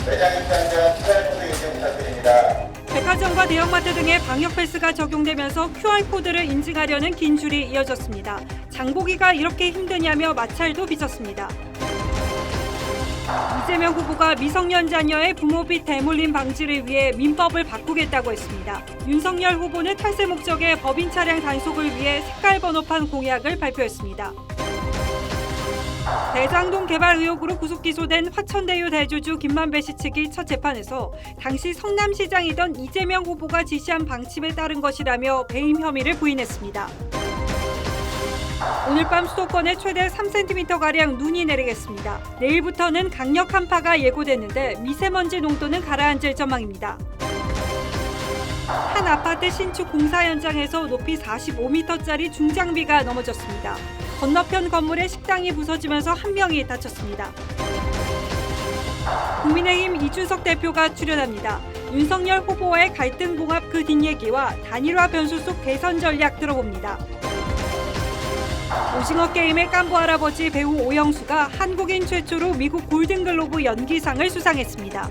매장 입장 전 QR코드 인증 부탁드립니다. 백화점과 대형마트 등의 방역 패스가 적용되면서 QR코드를 인증하려는 긴 줄이 이어졌습니다. 장보기가 이렇게 힘드냐며 마찰도 빚었습니다. 이재명 후보가 미성년 자녀의 부모빚 대물림 방지를 위해 민법을 바꾸겠다고 했습니다. 윤석열 후보는 탈세 목적의 법인 차량 단속을 위해 색깔 번호판 공약을 발표했습니다. 대장동 개발 의혹으로 구속 기소된 화천대유 대주주 김만배 씨 측이 첫 재판에서 당시 성남시장이던 이재명 후보가 지시한 방침에 따른 것이라며 배임 혐의를 부인했습니다. 오늘 밤 수도권에 최대 3cm가량 눈이 내리겠습니다. 내일부터는 강력 한파가 예고됐는데 미세먼지 농도는 가라앉을 전망입니다. 한 아파트 신축 공사 현장에서 높이 45m짜리 중장비가 넘어졌습니다. 건너편 건물의 식당이 부서지면서 한 명이 다쳤습니다. 국민의힘 이준석 대표가 출연합니다. 윤석열 후보와의 갈등 봉합 그 뒷얘기와 단일화 변수 속 대선 전략 들어봅니다. 오징어 게임의 깐부 할아버지 배우 오영수가 한국인 최초로 미국 골든글로브 연기상을 수상했습니다.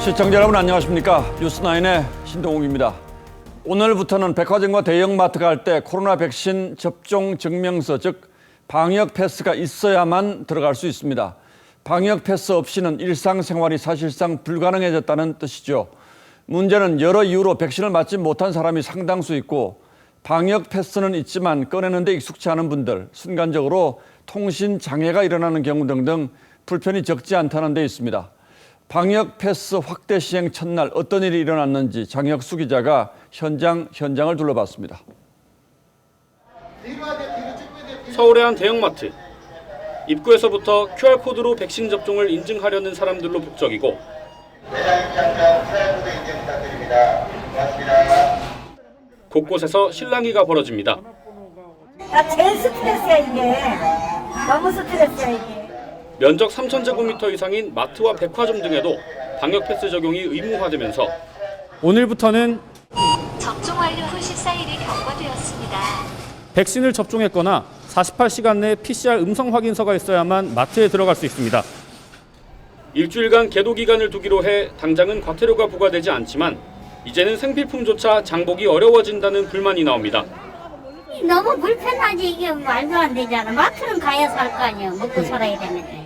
시청자 여러분 안녕하십니까? 뉴스9의 신동욱입니다. 오늘부터는 백화점과 대형마트 갈 때 코로나 백신 접종 증명서, 즉 방역 패스가 있어야만 들어갈 수 있습니다. 방역 패스 없이는 일상생활이 사실상 불가능해졌다는 뜻이죠. 문제는 여러 이유로 백신을 맞지 못한 사람이 상당수 있고 방역 패스는 있지만 꺼내는데 익숙치 않은 분들, 순간적으로 통신 장애가 일어나는 경우 등등 불편이 적지 않다는 데 있습니다. 방역 패스 확대 시행 첫날 어떤 일이 일어났는지 장혁수 기자가 현장을 둘러봤습니다. 서울의 한 대형마트. 입구에서부터 QR코드로 백신 접종을 인증하려는 사람들로 북적이고 매장 입장 전 QR코드 인증 부탁드립니다. 고맙습니다. 곳곳에서 실랑이가 벌어집니다. 나 제일 스트레스야 이게. 너무 스트레스야 이게. 면적 3,000제곱미터 이상인 마트와 백화점 등에도 방역 패스 적용이 의무화되면서 오늘부터는 접종 완료 후 14일이 경과되었습니다. 백신을 접종했거나 48시간 내 PCR 음성 확인서가 있어야만 마트에 들어갈 수 있습니다. 일주일간 계도 기간을 두기로 해 당장은 과태료가 부과되지 않지만 이제는 생필품조차 장보기 어려워진다는 불만이 나옵니다. 너무 불편하지 이게 말도 안 되잖아. 마트는 가야 살 거 아니야. 먹고 살아야 되는데.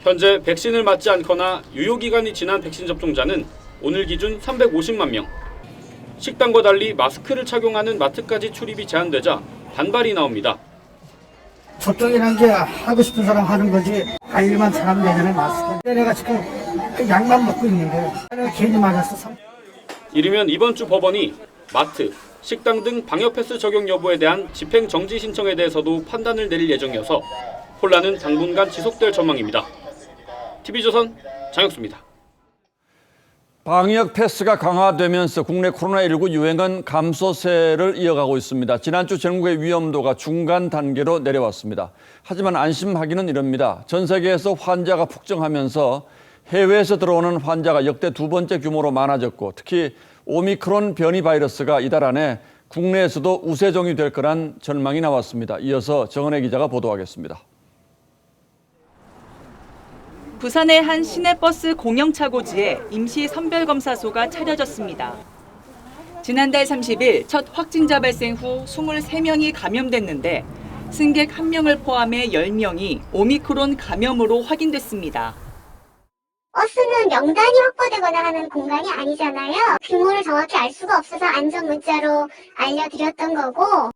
현재 백신을 맞지 않거나 유효기간이 지난 백신 접종자는 오늘 기준 350만 명. 식당과 달리 마스크를 착용하는 마트까지 출입이 제한되자 반발이 나옵니다. 접종이라는 게 하고 싶은 사람 하는 거지 알리만 사람 되잖아요. 마스크. 내가 지금 그 약만 먹고 있는 거예요. 내가 괜히 맞았어. 이르면 이번 주 법원이 마트, 식당 등 방역 패스 적용 여부에 대한 집행 정지 신청에 대해서도 판단을 내릴 예정이어서 혼란은 당분간 지속될 전망입니다. TV조선 장혁수입니다. 방역 패스가 강화되면서 국내 코로나19 유행은 감소세를 이어가고 있습니다. 지난주 전국의 위험도가 중간 단계로 내려왔습니다. 하지만 안심하기는 이릅니다. 전 세계에서 환자가 폭증하면서 해외에서 들어오는 환자가 역대 두 번째 규모로 많아졌고 특히 오미크론 변이 바이러스가 이달 안에 국내에서도 우세종이 될 거란 전망이 나왔습니다. 이어서 정은혜 기자가 보도하겠습니다. 부산의 한 시내버스 공영차고지에 임시 선별검사소가 차려졌습니다. 지난달 30일 첫 확진자 발생 후 23명이 감염됐는데 승객 1명을 포함해 10명이 오미크론 감염으로 확인됐습니다. 버스는 명단이 확보되거나 하는 공간이 아니잖아요. 규모를 정확히 알 수가 없어서 안전 문자로 알려드렸던 거고.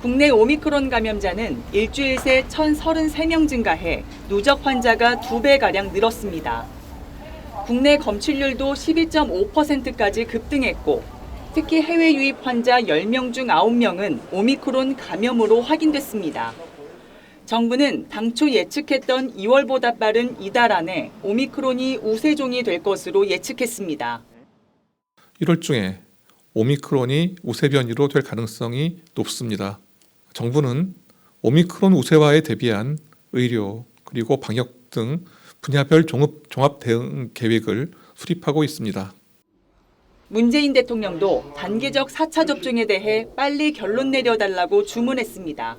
국내 오미크론 감염자는 일주일 새 1,033명 증가해 누적 환자가 2배가량 늘었습니다. 국내 검출률도 12.5%까지 급등했고 특히 해외 유입 환자 10명 중 9명은 오미크론 감염으로 확인됐습니다. 정부는 당초 예측했던 2월보다 빠른 이달 안에 오미크론이 우세종이 될 것으로 예측했습니다. 1월 중에 오미크론이 우세 변이로 될 가능성이 높습니다. 정부는 오미크론 우세화에 대비한 의료 그리고 방역 등 분야별 종합 대응 계획을 수립하고 있습니다. 문재인 대통령도 단계적 4차 접종에 대해 빨리 결론 내려달라고 주문했습니다.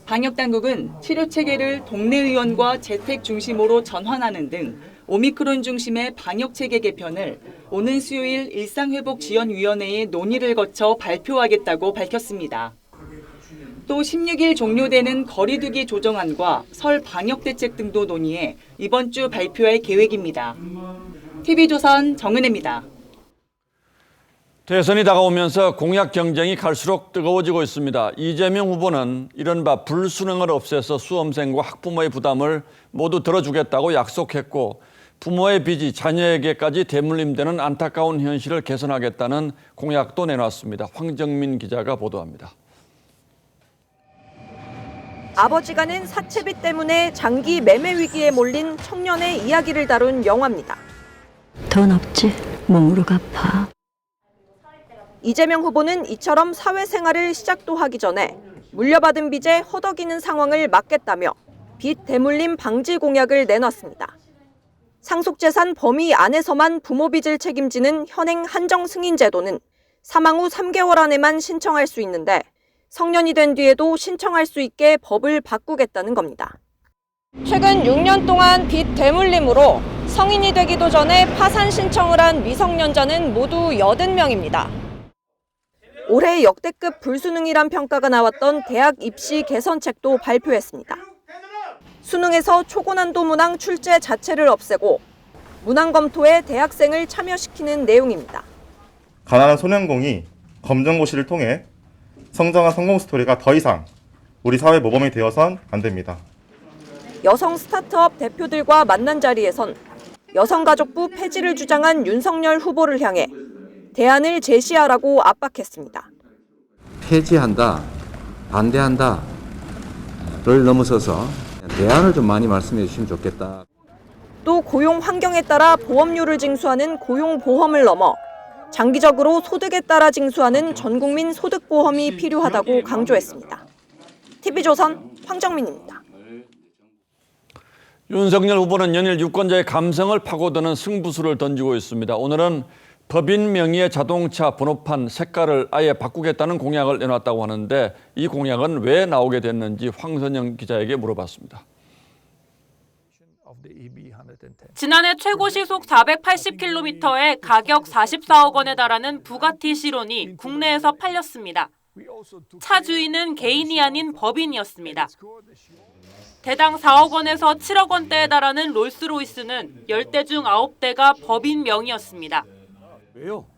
방역당국은 치료체계를 동네 의원과 재택 중심으로 전환하는 등 오미크론 중심의 방역체계 개편을 오는 수요일 일상회복지원위원회의 논의를 거쳐 발표하겠다고 밝혔습니다. 또 16일 종료되는 거리두기 조정안과 설 방역대책 등도 논의해 이번 주 발표할 계획입니다. TV조선 정은혜입니다. 대선이 다가오면서 공약 경쟁이 갈수록 뜨거워지고 있습니다. 이재명 후보는 이른바 불수능을 없애서 수험생과 학부모의 부담을 모두 들어주겠다고 약속했고 부모의 빚이 자녀에게까지 대물림되는 안타까운 현실을 개선하겠다는 공약도 내놨습니다. 황정민 기자가 보도합니다. 아버지가 낸 사채비 때문에 장기 매매 위기에 몰린 청년의 이야기를 다룬 영화입니다. 돈 없지? 몸으로 갚아. 이재명 후보는 이처럼 사회생활을 시작도 하기 전에 물려받은 빚에 허덕이는 상황을 막겠다며 빚 대물림 방지 공약을 내놨습니다. 상속재산 범위 안에서만 부모 빚을 책임지는 현행 한정 승인 제도는 사망 후 3개월 안에만 신청할 수 있는데 성년이 된 뒤에도 신청할 수 있게 법을 바꾸겠다는 겁니다. 최근 6년 동안 빚 되물림으로 성인이 되기도 전에 파산 신청을 한 미성년자는 모두 80명입니다. 올해 역대급 불수능이란 평가가 나왔던 대학 입시 개선책도 발표했습니다. 수능에서 초고난도 문항 출제 자체를 없애고 문항 검토에 대학생을 참여시키는 내용입니다. 가난한 소년공이 검정고시를 통해 성장한 성공 스토리가 더 이상 우리 사회 모범이 되어선 안 됩니다. 여성 스타트업 대표들과 만난 자리에선 여성가족부 폐지를 주장한 윤석열 후보를 향해 대안을 제시하라고 압박했습니다. 폐지한다, 반대한다를 넘어서서 대안을 좀 많이 말씀해 주시면 좋겠다. 또 고용 환경에 따라 보험료를 징수하는 고용보험을 넘어 장기적으로 소득에 따라 징수하는 전국민 소득보험이 필요하다고 강조했습니다. TV조선 황정민입니다. 윤석열 후보는 연일 유권자의 감성을 파고드는 승부수를 던지고 있습니다. 오늘은 법인 명의의 자동차 번호판 색깔을 아예 바꾸겠다는 공약을 내놨다고 하는데 이 공약은 왜 나오게 됐는지 황선영 기자에게 물어봤습니다. 지난해 최고 시속 480km에 가격 44억 원에 달하는 부가티 시론이 국내에서 팔렸습니다. 차 주인은 개인이 아닌 법인이었습니다. 대당 4억 원에서 7억 원대에 달하는 롤스로이스는 10대 중 9대가 법인 명의였습니다.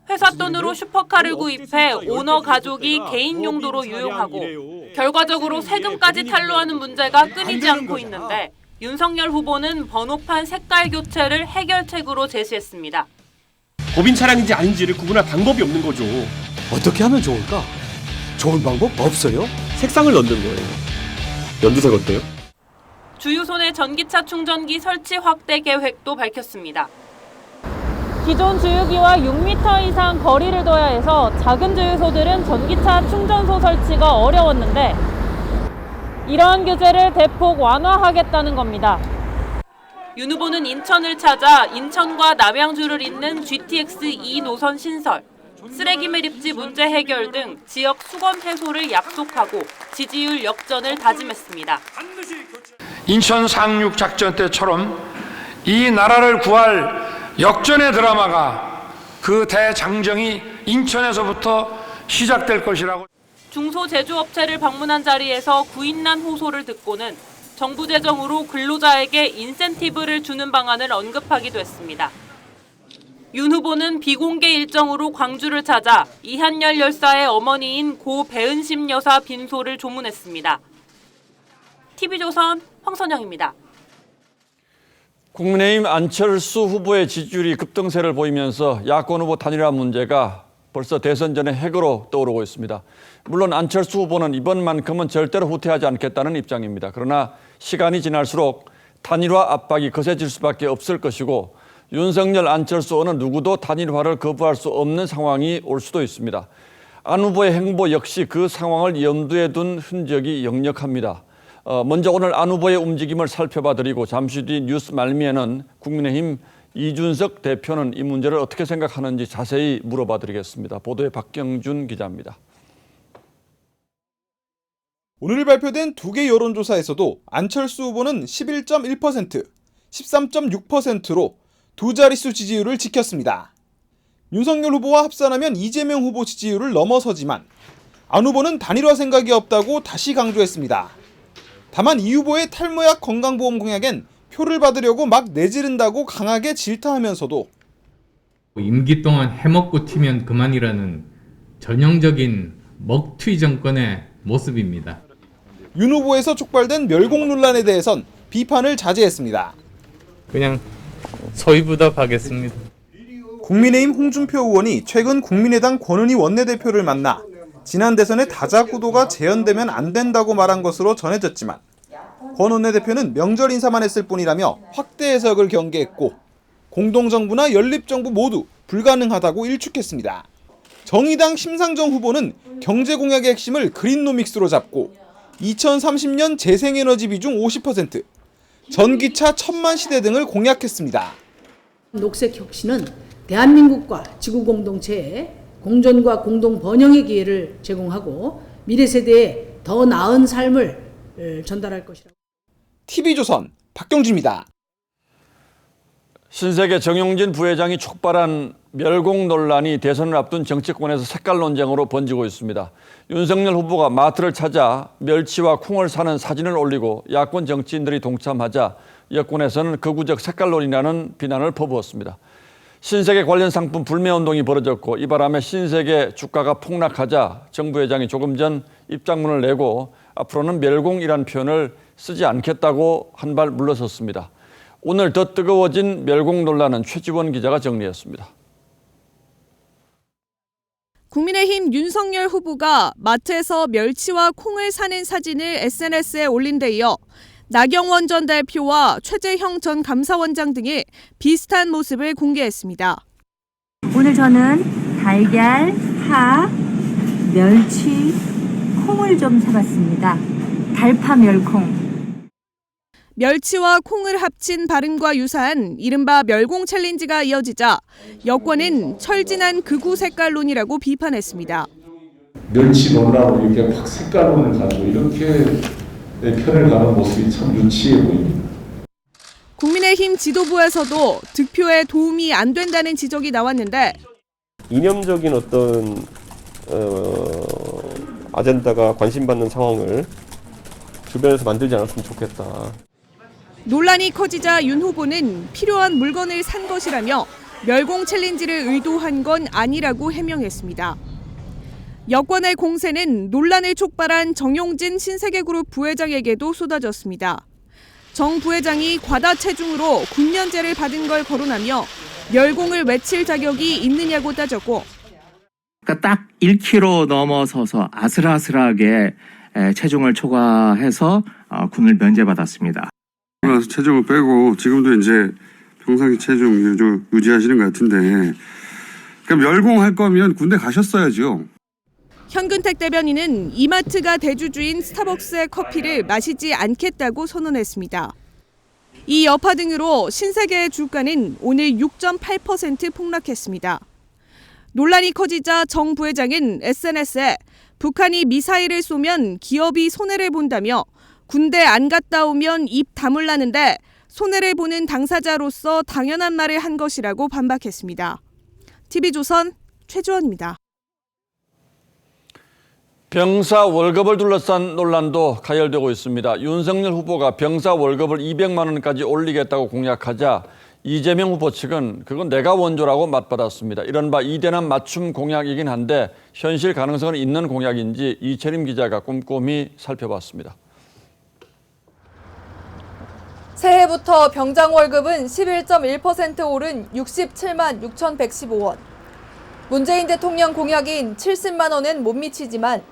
회사 돈으로 슈퍼카를 구입해 오너 가족이 개인 용도로 유용하고 결과적으로 세금까지 탈루하는 문제가 끊이지 않고 있는데 윤석열 후보는 번호판 색깔 교체를 해결책으로 제시했습니다. 법인 차량인지 아닌지를 구분할 방법이 없는 거죠. 어떻게 하면 좋을까? 좋은 방법 없어요? 색상을 넣는 거예요. 연두색 어때요? 주유소 내 전기차 충전기 설치 확대 계획도 밝혔습니다. 기존 주유기와 6m 이상 거리를 둬야 해서 작은 주유소들은 전기차 충전소 설치가 어려웠는데 이러한 규제를 대폭 완화하겠다는 겁니다. 윤 후보는 인천을 찾아 인천과 남양주를 잇는 GTX 2 노선 신설, 쓰레기 매립지 문제 해결 등 지역 수건 해소를 약속하고 지지율 역전을 다짐했습니다. 인천 상륙 작전 때처럼 이 나라를 구할 역전의 드라마가 그 대장정이 인천에서부터 시작될 것이라고. 중소제조업체를 방문한 자리에서 구인난 호소를 듣고는 정부 재정으로 근로자에게 인센티브를 주는 방안을 언급하기도 했습니다. 윤 후보는 비공개 일정으로 광주를 찾아 이한열 열사의 어머니인 고 배은심 여사 빈소를 조문했습니다. TV조선 황선영입니다. 국민의힘 안철수 후보의 지지율이 급등세를 보이면서 야권 후보 단일화 문제가 벌써 대선 전의 핵으로 떠오르고 있습니다. 물론 안철수 후보는 이번만큼은 절대로 후퇴하지 않겠다는 입장입니다. 그러나 시간이 지날수록 단일화 압박이 거세질 수밖에 없을 것이고 윤석열, 안철수 어느 누구도 단일화를 거부할 수 없는 상황이 올 수도 있습니다. 안 후보의 행보 역시 그 상황을 염두에 둔 흔적이 역력합니다. 먼저 오늘 안 후보의 움직임을 살펴봐 드리고 잠시 뒤 뉴스 말미에는 국민의힘 이준석 대표는 이 문제를 어떻게 생각하는지 자세히 물어봐 드리겠습니다. 보도에 박경준 기자입니다. 오늘 발표된 두 개 여론조사에서도 안철수 후보는 11.1%, 13.6%로 두 자릿수 지지율을 지켰습니다. 윤석열 후보와 합산하면 이재명 후보 지지율을 넘어서지만 안 후보는 단일화 생각이 없다고 다시 강조했습니다. 다만 이 후보의 탈모약 건강보험 공약엔 표를 받으려고 막 내지른다고 강하게 질타하면서도 임기 동안 해먹고 튀면 그만이라는 전형적인 먹튀 정권의 모습입니다. 윤 후보에서 촉발된 멸공 논란에 대해선 비판을 자제했습니다. 그냥 소이부답하겠습니다. 국민의힘 홍준표 의원이 최근 국민의당 권은희 원내대표를 만나 지난 대선의 다자구도가 재현되면 안 된다고 말한 것으로 전해졌지만 권 원내대표는 명절 인사만 했을 뿐이라며 확대 해석을 경계했고 공동정부나 연립정부 모두 불가능하다고 일축했습니다. 정의당 심상정 후보는 경제 공약의 핵심을 그린노믹스로 잡고 2030년 재생에너지 비중 50%, 전기차 1000만 시대 등을 공약했습니다. 녹색 혁신은 대한민국과 지구 공동체에 공존과 공동 번영의 기회를 제공하고 미래 세대에 더 나은 삶을 전달할 것이라고. TV조선 박경주입니다. 신세계 정용진 부회장이 촉발한 멸공 논란이 대선을 앞둔 정치권에서 색깔 논쟁으로 번지고 있습니다. 윤석열 후보가 마트를 찾아 멸치와 콩을 사는 사진을 올리고 야권 정치인들이 동참하자 여권에서는 극우적 색깔론이라는 비난을 퍼부었습니다. 신세계 관련 상품 불매운동이 벌어졌고 이 바람에 신세계 주가가 폭락하자 정 부회장이 조금 전 입장문을 내고 앞으로는 멸공이란 표현을 쓰지 않겠다고 한 발 물러섰습니다. 오늘 더 뜨거워진 멸공 논란은 최지원 기자가 정리했습니다. 국민의힘 윤석열 후보가 마트에서 멸치와 콩을 사는 사진을 SNS에 올린 데 이어 나경원 전 대표와 최재형 전 감사원장 등이 비슷한 모습을 공개했습니다. 오늘 저는 달걀, 파, 멸치, 콩을 좀 사봤습니다. 달파 멸콩. 멸치와 콩을 합친 발음과 유사한 이른바 멸공 챌린지가 이어지자 여권은 철진한 극우 색깔론이라고 비판했습니다. 멸치 논란으로 이렇게 확 색깔론을 가지고 이렇게 편을 가는 모습이 참 유치해 보입니다. 국민의힘 지도부에서도 득표에 도움이 안 된다는 지적이 나왔는데 이념적인 어떤 아젠다가 관심받는 상황을 주변에서 만들지 않았으면 좋겠다. 논란이 커지자 윤 후보는 필요한 물건을 산 것이라며 멸공 챌린지를 의도한 건 아니라고 해명했습니다. 여권의 공세는 논란을 촉발한 정용진 신세계그룹 부회장에게도 쏟아졌습니다. 정 부회장이 과다 체중으로 군면제를 받은 걸 거론하며 멸공을 외칠 자격이 있느냐고 따졌고 그러니까 딱 1kg 넘어서서 아슬아슬하게 체중을 초과해서 군을 면제받았습니다. 그래서 체중을 빼고 지금도 이제 평상시 체중 유지하시는 것 같은데 그럼 멸공할 거면 군대 가셨어야죠. 현근택 대변인은 이마트가 대주주인 스타벅스의 커피를 마시지 않겠다고 선언했습니다. 이 여파 등으로 신세계의 주가는 오늘 6.8% 폭락했습니다. 논란이 커지자 정 부회장은 SNS에 북한이 미사일을 쏘면 기업이 손해를 본다며 군대 안 갔다 오면 입 다물라는데 손해를 보는 당사자로서 당연한 말을 한 것이라고 반박했습니다. TV조선 최주원입니다. 병사 월급을 둘러싼 논란도 가열되고 있습니다. 윤석열 후보가 병사 월급을 200만 원까지 올리겠다고 공약하자 이재명 후보 측은 그건 내가 원조라고 맞받았습니다. 이른바 이대남 맞춤 공약이긴 한데 현실 가능성은 있는 공약인지 이채림 기자가 꼼꼼히 살펴봤습니다. 새해부터 병장 월급은 11.1% 오른 67만 6,115원. 문재인 대통령 공약인 70만 원은 못 미치지만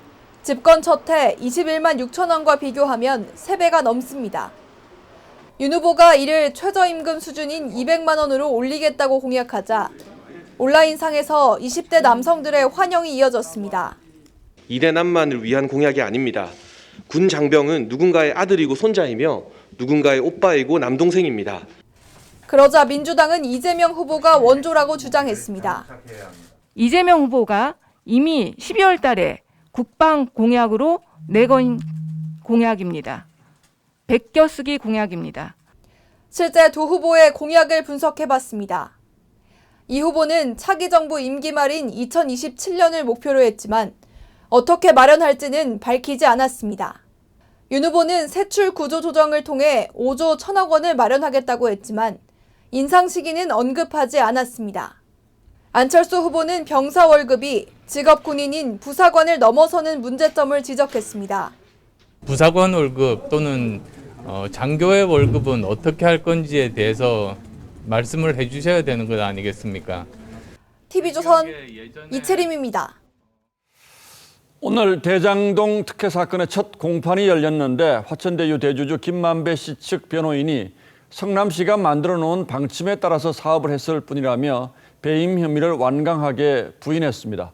집권 첫 해 21만 6천 원과 비교하면 3배가 넘습니다. 윤 후보가 이를 최저임금 수준인 200만 원으로 올리겠다고 공약하자 온라인상에서 20대 남성들의 환영이 이어졌습니다. 이대남만을 위한 공약이 아닙니다. 군 장병은 누군가의 아들이고 손자이며 누군가의 오빠이고 남동생입니다. 그러자 민주당은 이재명 후보가 원조라고 주장했습니다. 이재명 후보가 이미 12월 달에 국방 공약으로 내건 공약입니다. 베껴쓰기 공약입니다. 실제 두 후보의 공약을 분석해봤습니다. 이 후보는 차기 정부 임기 말인 2027년을 목표로 했지만 어떻게 마련할지는 밝히지 않았습니다. 윤 후보는 세출 구조 조정을 통해 5조 1천억 원을 마련하겠다고 했지만 인상 시기는 언급하지 않았습니다. 안철수 후보는 병사 월급이 직업 군인인 부사관을 넘어서는 문제점을 지적했습니다. 부사관 월급 또는 장교의 월급은 어떻게 할 건지에 대해서 말씀을 해주셔야 되는 것 아니겠습니까? TV조선 이채림입니다. 오늘 대장동 특혜 사건의 첫 공판이 열렸는데 화천대유 대주주 김만배 씨 측 변호인이 성남시가 만들어 놓은 방침에 따라서 사업을 했을 뿐이라며 배임 혐의를 완강하게 부인했습니다.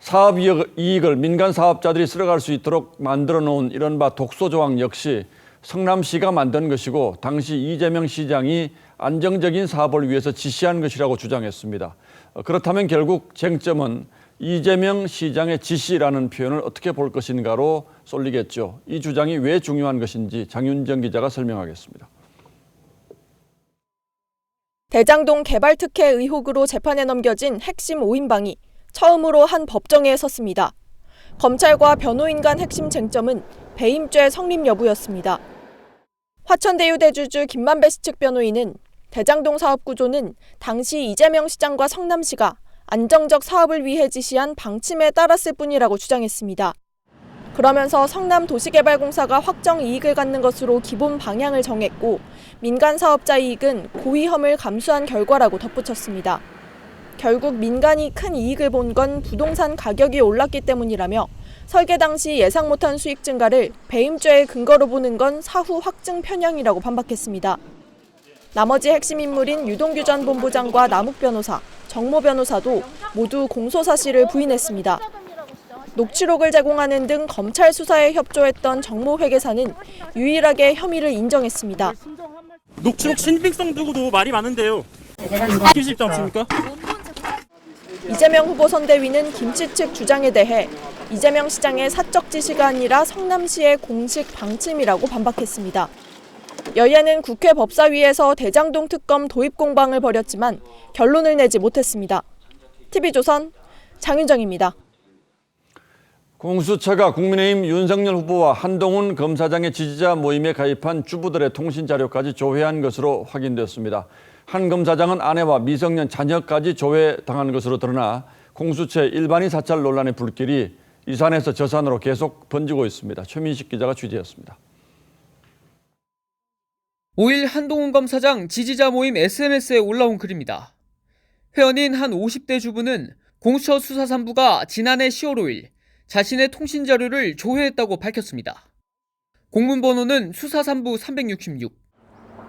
사업 이익을 민간 사업자들이 쓸어갈 수 있도록 만들어 놓은 이른바 독소 조항 역시 성남시가 만든 것이고 당시 이재명 시장이 안정적인 사업을 위해서 지시한 것이라고 주장했습니다. 그렇다면 결국 쟁점은 이재명 시장의 지시라는 표현을 어떻게 볼 것인가로 쏠리겠죠. 이 주장이 왜 중요한 것인지 장윤정 기자가 설명하겠습니다. 대장동 개발 특혜 의혹으로 재판에 넘겨진 핵심 5인방이 처음으로 한 법정에 섰습니다. 검찰과 변호인 간 핵심 쟁점은 배임죄 성립 여부였습니다. 화천대유 대주주 김만배 씨 측 변호인은 대장동 사업 구조는 당시 이재명 시장과 성남시가 안정적 사업을 위해 지시한 방침에 따랐을 뿐이라고 주장했습니다. 그러면서 성남도시개발공사가 확정 이익을 갖는 것으로 기본 방향을 정했고 민간 사업자 이익은 고위험을 감수한 결과라고 덧붙였습니다. 결국 민간이 큰 이익을 본 건 부동산 가격이 올랐기 때문이라며 설계 당시 예상 못한 수익 증가를 배임죄의 근거로 보는 건 사후 확증 편향이라고 반박했습니다. 나머지 핵심 인물인 유동규 전 본부장과 남욱 변호사, 정모 변호사도 모두 공소 사실을 부인했습니다. 녹취록을 제공하는 등 검찰 수사에 협조했던 정모 회계사는 유일하게 혐의를 인정했습니다. 녹취록 신빙성 두고도 말이 많은데요. 바뀌실 입장 없습니까? 이재명 후보 선대위는 김 씨 측 주장에 대해 이재명 시장의 사적 지시가 아니라 성남시의 공식 방침이라고 반박했습니다. 여야는 국회 법사위에서 대장동 특검 도입 공방을 벌였지만 결론을 내지 못했습니다. TV조선 장윤정입니다. 공수처가 국민의힘 윤석열 후보와 한동훈 검사장의 지지자 모임에 가입한 주부들의 통신 자료까지 조회한 것으로 확인됐습니다. 한 검사장은 아내와 미성년 자녀까지 조회당한 것으로 드러나 공수처의 일반인 사찰 논란의 불길이 이산에서 저산으로 계속 번지고 있습니다. 최민식 기자가 취재했습니다. 5일 한동훈 검사장 지지자 모임 SNS에 올라온 글입니다. 회원인 한 50대 주부는 공수처 수사산부가 지난해 10월 5일 자신의 통신 자료를 조회했다고 밝혔습니다. 공문번호는 수사산부 366.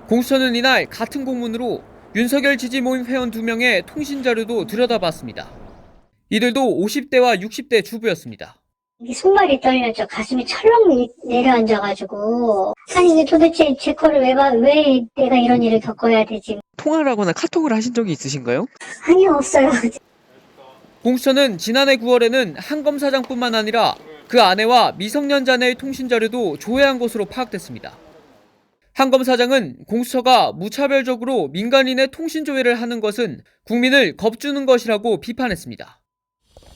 공수처는 이날 같은 공문으로 윤석열 지지 모임 회원 2명의 통신 자료도 들여다봤습니다. 이들도 50대와 60대 주부였습니다. 손발이 떨렸죠. 가슴이 철렁 내려앉아가지고 아니 근데 도대체 제 거를 왜 내가 이런 일을 겪어야 되지? 통화를 하거나 카톡을 하신 적이 있으신가요? 아니요, 없어요. 공수처는 지난해 9월에는 한 검사장뿐만 아니라 그 아내와 미성년 자녀의 통신 자료도 조회한 것으로 파악됐습니다. 한 검사장은 공수처가 무차별적으로 민간인의 통신 조회를 하는 것은 국민을 겁주는 것이라고 비판했습니다.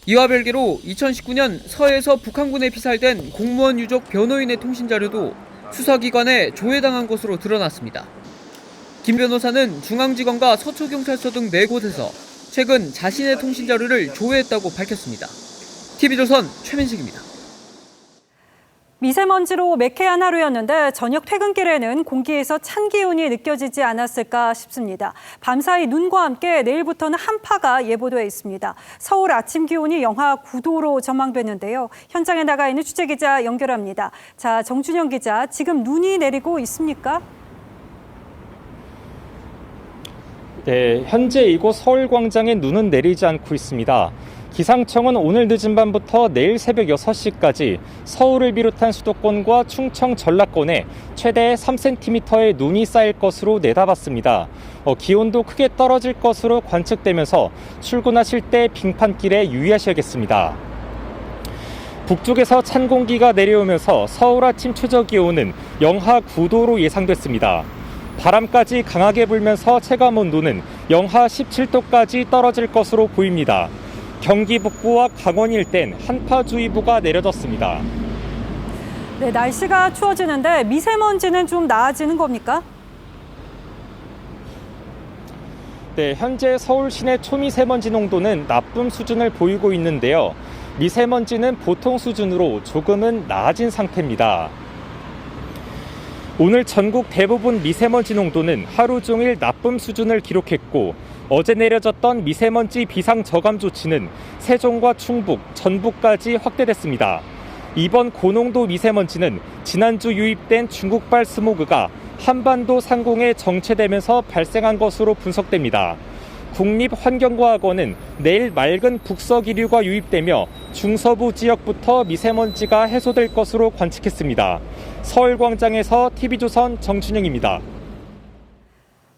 이와 별개로 2019년 서해에서 북한군에 피살된 공무원 유족 변호인의 통신 자료도 수사기관에 조회당한 것으로 드러났습니다. 김 변호사는 중앙지검과 서초경찰서 등 4곳에서 최근 자신의 통신 자료를 조회했다고 밝혔습니다. TV조선 최민식입니다. 미세먼지로 매캐한 하루였는데 저녁 퇴근길에는 공기에서 찬 기운이 느껴지지 않았을까 싶습니다. 밤사이 눈과 함께 내일부터는 한파가 예보돼 있습니다. 서울 아침 기온이 영하 9도로 전망되는데요. 현장에 나가 있는 취재기자 연결합니다. 자, 정준영 기자, 지금 눈이 내리고 있습니까? 네, 현재 이곳 서울광장에 눈은 내리지 않고 있습니다. 기상청은 오늘 늦은 밤부터 내일 새벽 6시까지 서울을 비롯한 수도권과 충청, 전라권에 최대 3cm의 눈이 쌓일 것으로 내다봤습니다. 기온도 크게 떨어질 것으로 관측되면서 출근하실 때 빙판길에 유의하셔야겠습니다. 북쪽에서 찬 공기가 내려오면서 서울 아침 최저기온은 영하 9도로 예상됐습니다. 바람까지 강하게 불면서 체감온도는 영하 17도까지 떨어질 것으로 보입니다. 경기 북부와 강원 일대는 한파주의보가 내려졌습니다. 네, 날씨가 추워지는데 미세먼지는 좀 나아지는 겁니까? 네, 현재 서울 시내 초미세먼지 농도는 나쁨 수준을 보이고 있는데요. 미세먼지는 보통 수준으로 조금은 나아진 상태입니다. 오늘 전국 대부분 미세먼지 농도는 하루 종일 나쁨 수준을 기록했고 어제 내려졌던 미세먼지 비상저감 조치는 세종과 충북, 전북까지 확대됐습니다. 이번 고농도 미세먼지는 지난주 유입된 중국발 스모그가 한반도 상공에 정체되면서 발생한 것으로 분석됩니다. 국립환경과학원은 내일 맑은 북서기류가 유입되며 중서부 지역부터 미세먼지가 해소될 것으로 관측했습니다. 서울광장에서 TV조선 정준영입니다.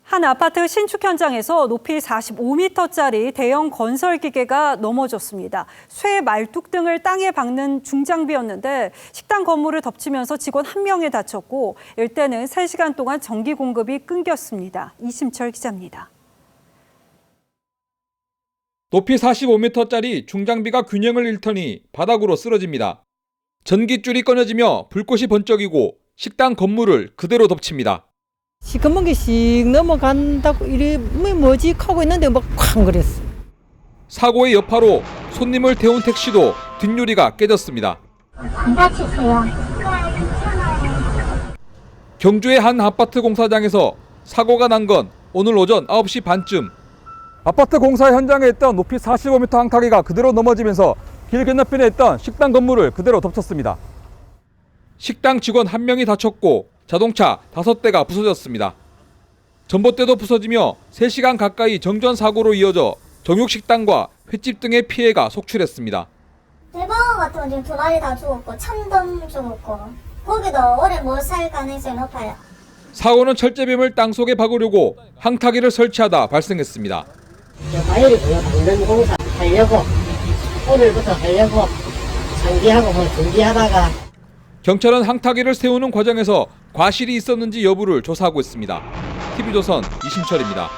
한 아파트 신축 현장에서 높이 45m짜리 대형 건설 기계가 넘어졌습니다. 쇠 말뚝 등을 땅에 박는 중장비였는데 식당 건물을 덮치면서 직원 1명이 다쳤고 일대는 3시간 동안 전기 공급이 끊겼습니다. 이심철 기자입니다. 높이 45m짜리 중장비가 균형을 잃더니 바닥으로 쓰러집니다. 전기줄이 끊어지며 불꽃이 번쩍이고 식당 건물을 그대로 덮칩니다. 시커먼 게 씩 넘어간다고 이래 뭐지 하고 있는데 막 쾅 그랬어. 사고의 여파로 손님을 태운 택시도 뒷유리가 깨졌습니다. 안 다치세요. 경주의 한 아파트 공사장에서 사고가 난 건 오늘 오전 9시 반쯤. 아파트 공사 현장에 있던 높이 45m 항타기가 그대로 넘어지면서 길 건너편에 있던 식당 건물을 그대로 덮쳤습니다. 식당 직원 1명이 다쳤고 자동차 5대가 부서졌습니다. 전봇대도 부서지며 3시간 가까이 정전 사고로 이어져 정육식당과 횟집 등의 피해가 속출했습니다. 대방어 같은 건 지금 2마리 다 죽었고 참돔 죽었고 거기도 오래 못 살 가능성이 높아요. 사고는 철제뱀을 땅속에 박으려고 항타기를 설치하다 발생했습니다. 바이올이 방전 공사 하려고 오늘부터 하려고 장비하고 준비하다가 경찰은 항타기를 세우는 과정에서 과실이 있었는지 여부를 조사하고 있습니다. TV조선 이심철입니다.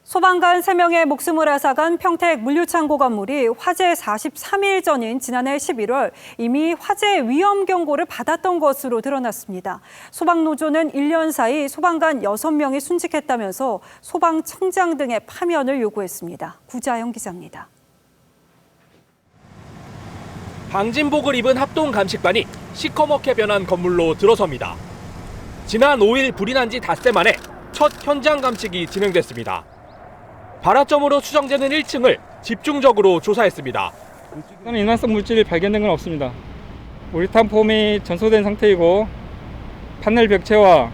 소방관 3명의 목숨을 앗아간 평택 물류창고 건물이 화재 43일 전인 지난해 11월 이미 화재 위험 경고를 받았던 것으로 드러났습니다. 소방노조는 1년 사이 소방관 6명이 순직했다면서 소방청장 등의 파면을 요구했습니다. 구자영 기자입니다. 방진복을 입은 합동감식반이 시커멓게 변한 건물로 들어섭니다. 지난 5일 불이 난 지 닷새 만에 첫 현장 감식이 진행됐습니다. 발화점으로 추정되는 1층을 집중적으로 조사했습니다. 인화성 물질이 발견된 건 없습니다. 우리탄 폼이 전소된 상태이고 판넬 벽체와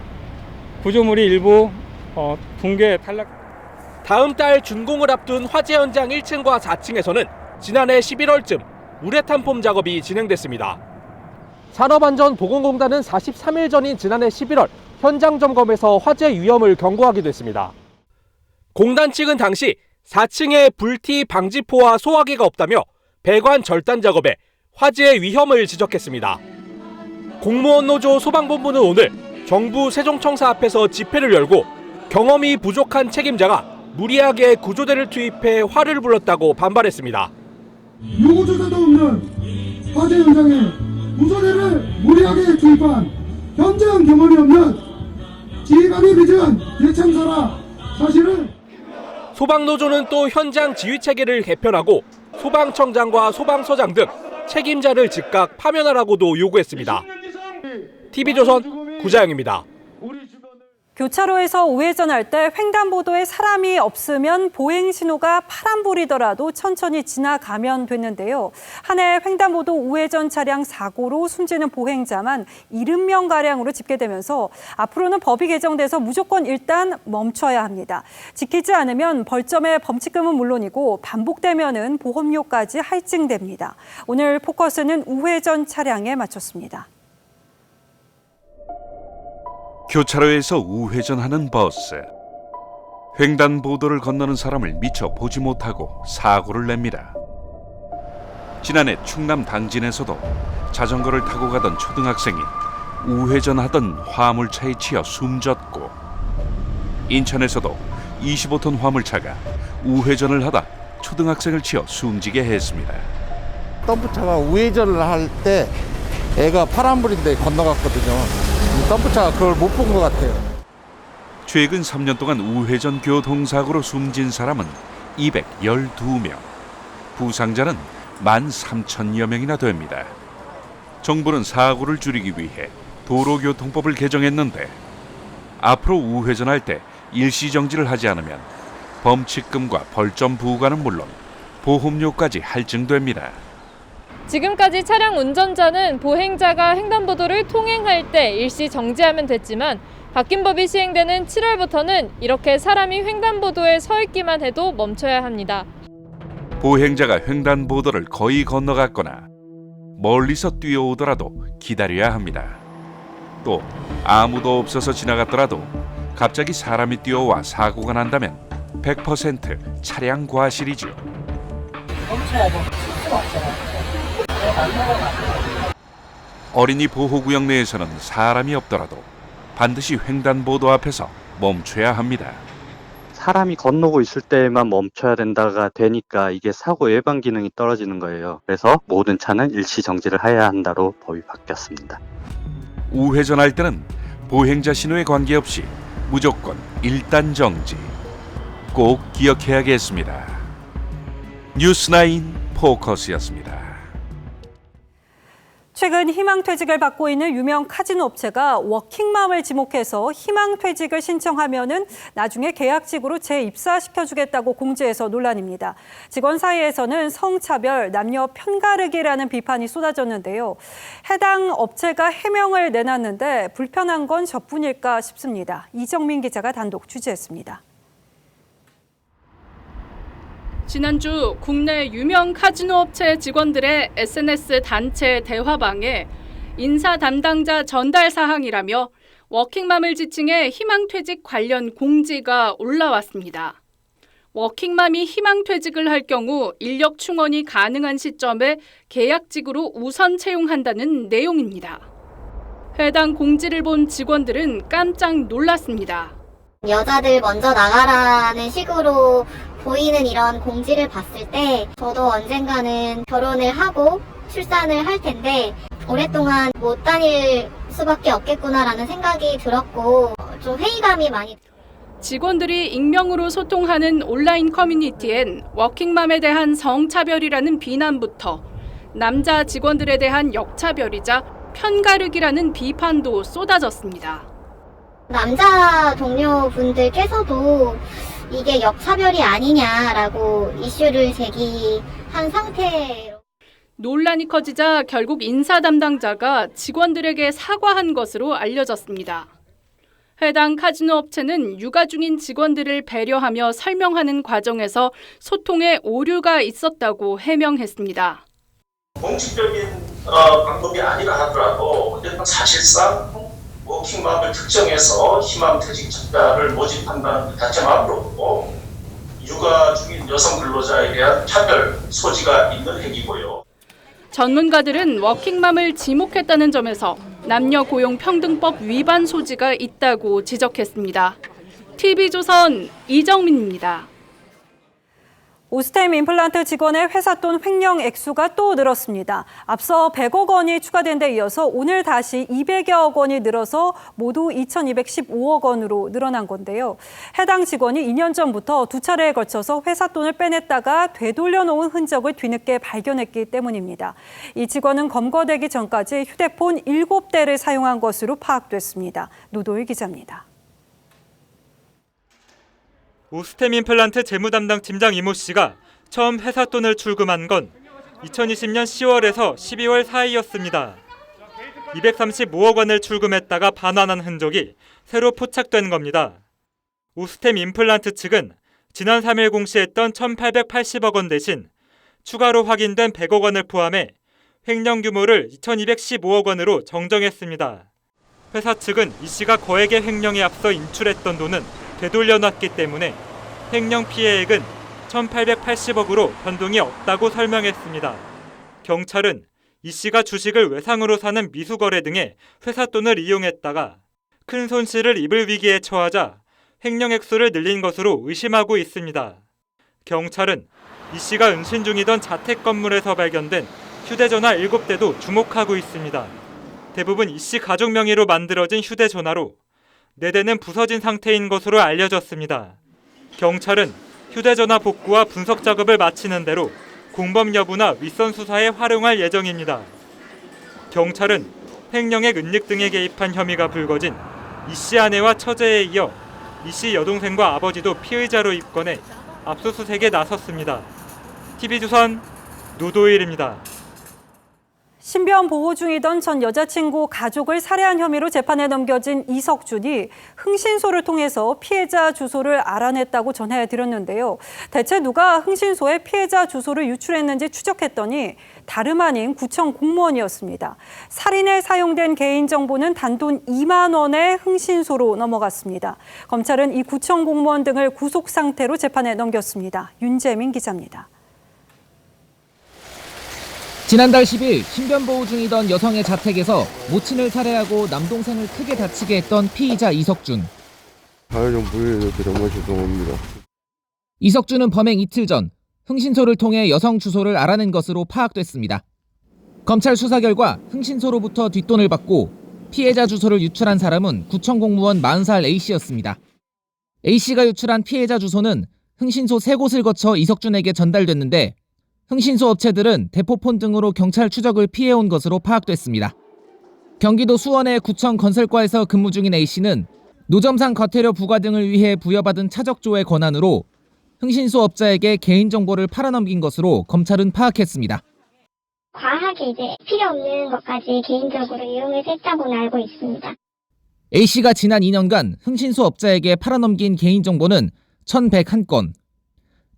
구조물이 일부 붕괴 탈락. 다음 달 준공을 앞둔 화재 현장 1층과 4층에서는 지난해 11월쯤 우레탄 폼 작업이 진행됐습니다. 산업안전보건공단은 43일 전인 지난해 11월 현장 점검에서 화재 위험을 경고하기도 했습니다. 공단 측은 당시 4층에 불티 방지포와 소화기가 없다며 배관 절단 작업에 화재의 위험을 지적했습니다. 공무원 노조 소방본부는 오늘 정부 세종청사 앞에서 집회를 열고 경험이 부족한 책임자가 무리하게 구조대를 투입해 화를 불렀다고 반발했습니다. 요구조사도 없는 화재 현장에 구조대를 무리하게 투입한 현장 경험이 없는 지휘관이 빚은 대참사라 사실은. 소방노조는 또 현장 지휘체계를 개편하고 소방청장과 소방서장 등 책임자를 즉각 파면하라고도 요구했습니다. TV조선 구자영입니다. 교차로에서 우회전할 때 횡단보도에 사람이 없으면 보행 신호가 파란불이더라도 천천히 지나가면 됐는데요. 한 해 횡단보도 우회전 차량 사고로 숨지는 보행자만 70명가량으로 집계되면서 앞으로는 법이 개정돼서 무조건 일단 멈춰야 합니다. 지키지 않으면 벌점의 범칙금은 물론이고 반복되면은 보험료까지 할증됩니다. 오늘 포커스는 우회전 차량에 맞췄습니다. 교차로에서 우회전하는 버스. 횡단보도를 건너는 사람을 미처 보지 못하고 사고를 냅니다. 지난해 충남 당진에서도 자전거를 타고 가던 초등학생이 우회전하던 화물차에 치여 숨졌고, 인천에서도 25톤 화물차가 우회전을 하다 초등학생을 치어 숨지게 했습니다. 덤프차가 우회전을 할 때 애가 파란불인데 건너갔거든요. 덤프차가 그걸 못 본 것 같아요. 최근 3년 동안 우회전 교통사고로 숨진 사람은 212명, 부상자는 13,000여 명이나 됩니다. 정부는 사고를 줄이기 위해 도로교통법을 개정했는데, 앞으로 우회전할 때 일시정지를 하지 않으면 범칙금과 벌점 부과는 물론 보험료까지 할증됩니다. 지금까지 차량 운전자는 보행자가 횡단보도를 통행할 때 일시 정지하면 됐지만, 바뀐 법이 시행되는 7월부터는 이렇게 사람이 횡단보도에 서 있기만 해도 멈춰야 합니다. 보행자가 횡단보도를 거의 건너갔거나 멀리서 뛰어오더라도 기다려야 합니다. 또 아무도 없어서 지나갔더라도 갑자기 사람이 뛰어와 사고가 난다면 100% 차량 과실이죠. 멈춰야죠. 수가 없어요. 어린이 보호구역 내에서는 사람이 없더라도 반드시 횡단보도 앞에서 멈춰야 합니다. 사람이 건너고 있을 때만 멈춰야 된다가 되니까 이게 사고 예방 기능이 떨어지는 거예요. 그래서 모든 차는 일시 정지를 해야 한다로 법이 바뀌었습니다. 우회전할 때는 보행자 신호에 관계없이 무조건 일단 정지. 꼭 기억해야겠습니다. 뉴스9 포커스였습니다. 최근 희망퇴직을 받고 있는 유명 카지노 업체가 워킹맘을 지목해서 희망퇴직을 신청하면은 나중에 계약직으로 재입사시켜주겠다고 공지해서 논란입니다. 직원 사이에서는 성차별, 남녀 편가르기라는 비판이 쏟아졌는데요. 해당 업체가 해명을 내놨는데 불편한 건 저뿐일까 싶습니다. 이정민 기자가 단독 취재했습니다. 지난주 국내 유명 카지노 업체 직원들의 SNS 단체 대화방에 인사 담당자 전달 사항이라며 워킹맘을 지칭해 희망퇴직 관련 공지가 올라왔습니다. 워킹맘이 희망퇴직을 할 경우 인력 충원이 가능한 시점에 계약직으로 우선 채용한다는 내용입니다. 해당 공지를 본 직원들은 깜짝 놀랐습니다. 여자들 먼저 나가라는 식으로 보이는 이런 공지를 봤을 때 저도 언젠가는 결혼을 하고 출산을 할 텐데 오랫동안 못 다닐 수밖에 없겠구나라는 생각이 들었고 좀 회의감이 많이 직원들이 익명으로 소통하는 온라인 커뮤니티엔 워킹맘에 대한 성차별이라는 비난부터 남자 직원들에 대한 역차별이자 편가르기라는 비판도 쏟아졌습니다. 남자 동료분들께서도 이게 역차별이 아니냐라고 이슈를 제기한 상태로 논란이 커지자 결국 인사 담당자가 직원들에게 사과한 것으로 알려졌습니다. 해당 카지노 업체는 육아 중인 직원들을 배려하며 설명하는 과정에서 소통에 오류가 있었다고 해명했습니다. 공식적인 방법이 아니라 하더라도 사실상 워킹맘을 특정해서 희망퇴직자를 모집한다는 자체만으로도 육아 중인 여성 근로자에 대한 차별 소지가 있는 행위고요. 전문가들은 워킹맘을 지목했다는 점에서 남녀고용평등법 위반 소지가 있다고 지적했습니다. TV조선 이정민입니다. 오스템 임플란트 직원의 회사 돈 횡령 액수가 또 늘었습니다. 앞서 100억 원이 추가된 데 이어서 오늘 다시 200여억 원이 늘어서 모두 2,215억 원으로 늘어난 건데요. 해당 직원이 2년 전부터 두 차례에 걸쳐서 회사 돈을 빼냈다가 되돌려놓은 흔적을 뒤늦게 발견했기 때문입니다. 이 직원은 검거되기 전까지 휴대폰 7대를 사용한 것으로 파악됐습니다. 노도일 기자입니다. 오스템 임플란트 재무담당 팀장 이모 씨가 처음 회사 돈을 출금한 건 2020년 10월에서 12월 사이였습니다. 235억 원을 출금했다가 반환한 흔적이 새로 포착된 겁니다. 오스템 임플란트 측은 지난 3일 공시했던 1,880억 원 대신 추가로 확인된 100억 원을 포함해 횡령 규모를 2,215억 원으로 정정했습니다. 회사 측은 이 씨가 거액의 횡령에 앞서 인출했던 돈은 되돌려놨기 때문에 횡령 피해액은 1,880억으로 변동이 없다고 설명했습니다. 경찰은 이 씨가 주식을 외상으로 사는 미수거래 등의 회사 돈을 이용했다가 큰 손실을 입을 위기에 처하자 횡령 액수를 늘린 것으로 의심하고 있습니다. 경찰은 이 씨가 은신 중이던 자택 건물에서 발견된 휴대전화 7대도 주목하고 있습니다. 대부분 이 씨 가족 명의로 만들어진 휴대전화로 4대는 부서진 상태인 것으로 알려졌습니다. 경찰은 휴대전화 복구와 분석 작업을 마치는 대로 공범 여부나 윗선 수사에 활용할 예정입니다. 경찰은 횡령액 은닉 등에 개입한 혐의가 불거진 이 씨 아내와 처제에 이어 이 씨 여동생과 아버지도 피의자로 입건해 압수수색에 나섰습니다. TV조선 노도일입니다. 신변 보호 중이던 전 여자친구 가족을 살해한 혐의로 재판에 넘겨진 이석준이 흥신소를 통해서 피해자 주소를 알아냈다고 전해드렸는데요. 대체 누가 흥신소에 피해자 주소를 유출했는지 추적했더니 다름 아닌 구청 공무원이었습니다. 살인에 사용된 개인정보는 단돈 2만 원의 흥신소로 넘어갔습니다. 검찰은 이 구청 공무원 등을 구속 상태로 재판에 넘겼습니다. 윤재민 기자입니다. 지난달 10일 신변보호 중이던 여성의 자택에서 모친을 살해하고 남동생을 크게 다치게 했던 피의자 이석준. 사회적 무예에 정말 죄송합니다. 이석준은 범행 이틀 전 흥신소를 통해 여성 주소를 알아낸 것으로 파악됐습니다. 검찰 수사 결과 흥신소로부터 뒷돈을 받고 피해자 주소를 유출한 사람은 구청 공무원 40살 A씨였습니다. A씨가 유출한 피해자 주소는 흥신소 3곳을 거쳐 이석준에게 전달됐는데 흥신소 업체들은 대포폰 등으로 경찰 추적을 피해온 것으로 파악됐습니다. 경기도 수원의 구청 건설과에서 근무 중인 A씨는 노점상 과태료 부과 등을 위해 부여받은 차적조의 권한으로 흥신소 업자에게 개인정보를 팔아넘긴 것으로 검찰은 파악했습니다. 과하게 필요 없는 것까지 개인적으로 이용해서 했다고는 알고 있습니다. A씨가 지난 2년간 흥신소 업자에게 팔아넘긴 개인정보는 1,101건,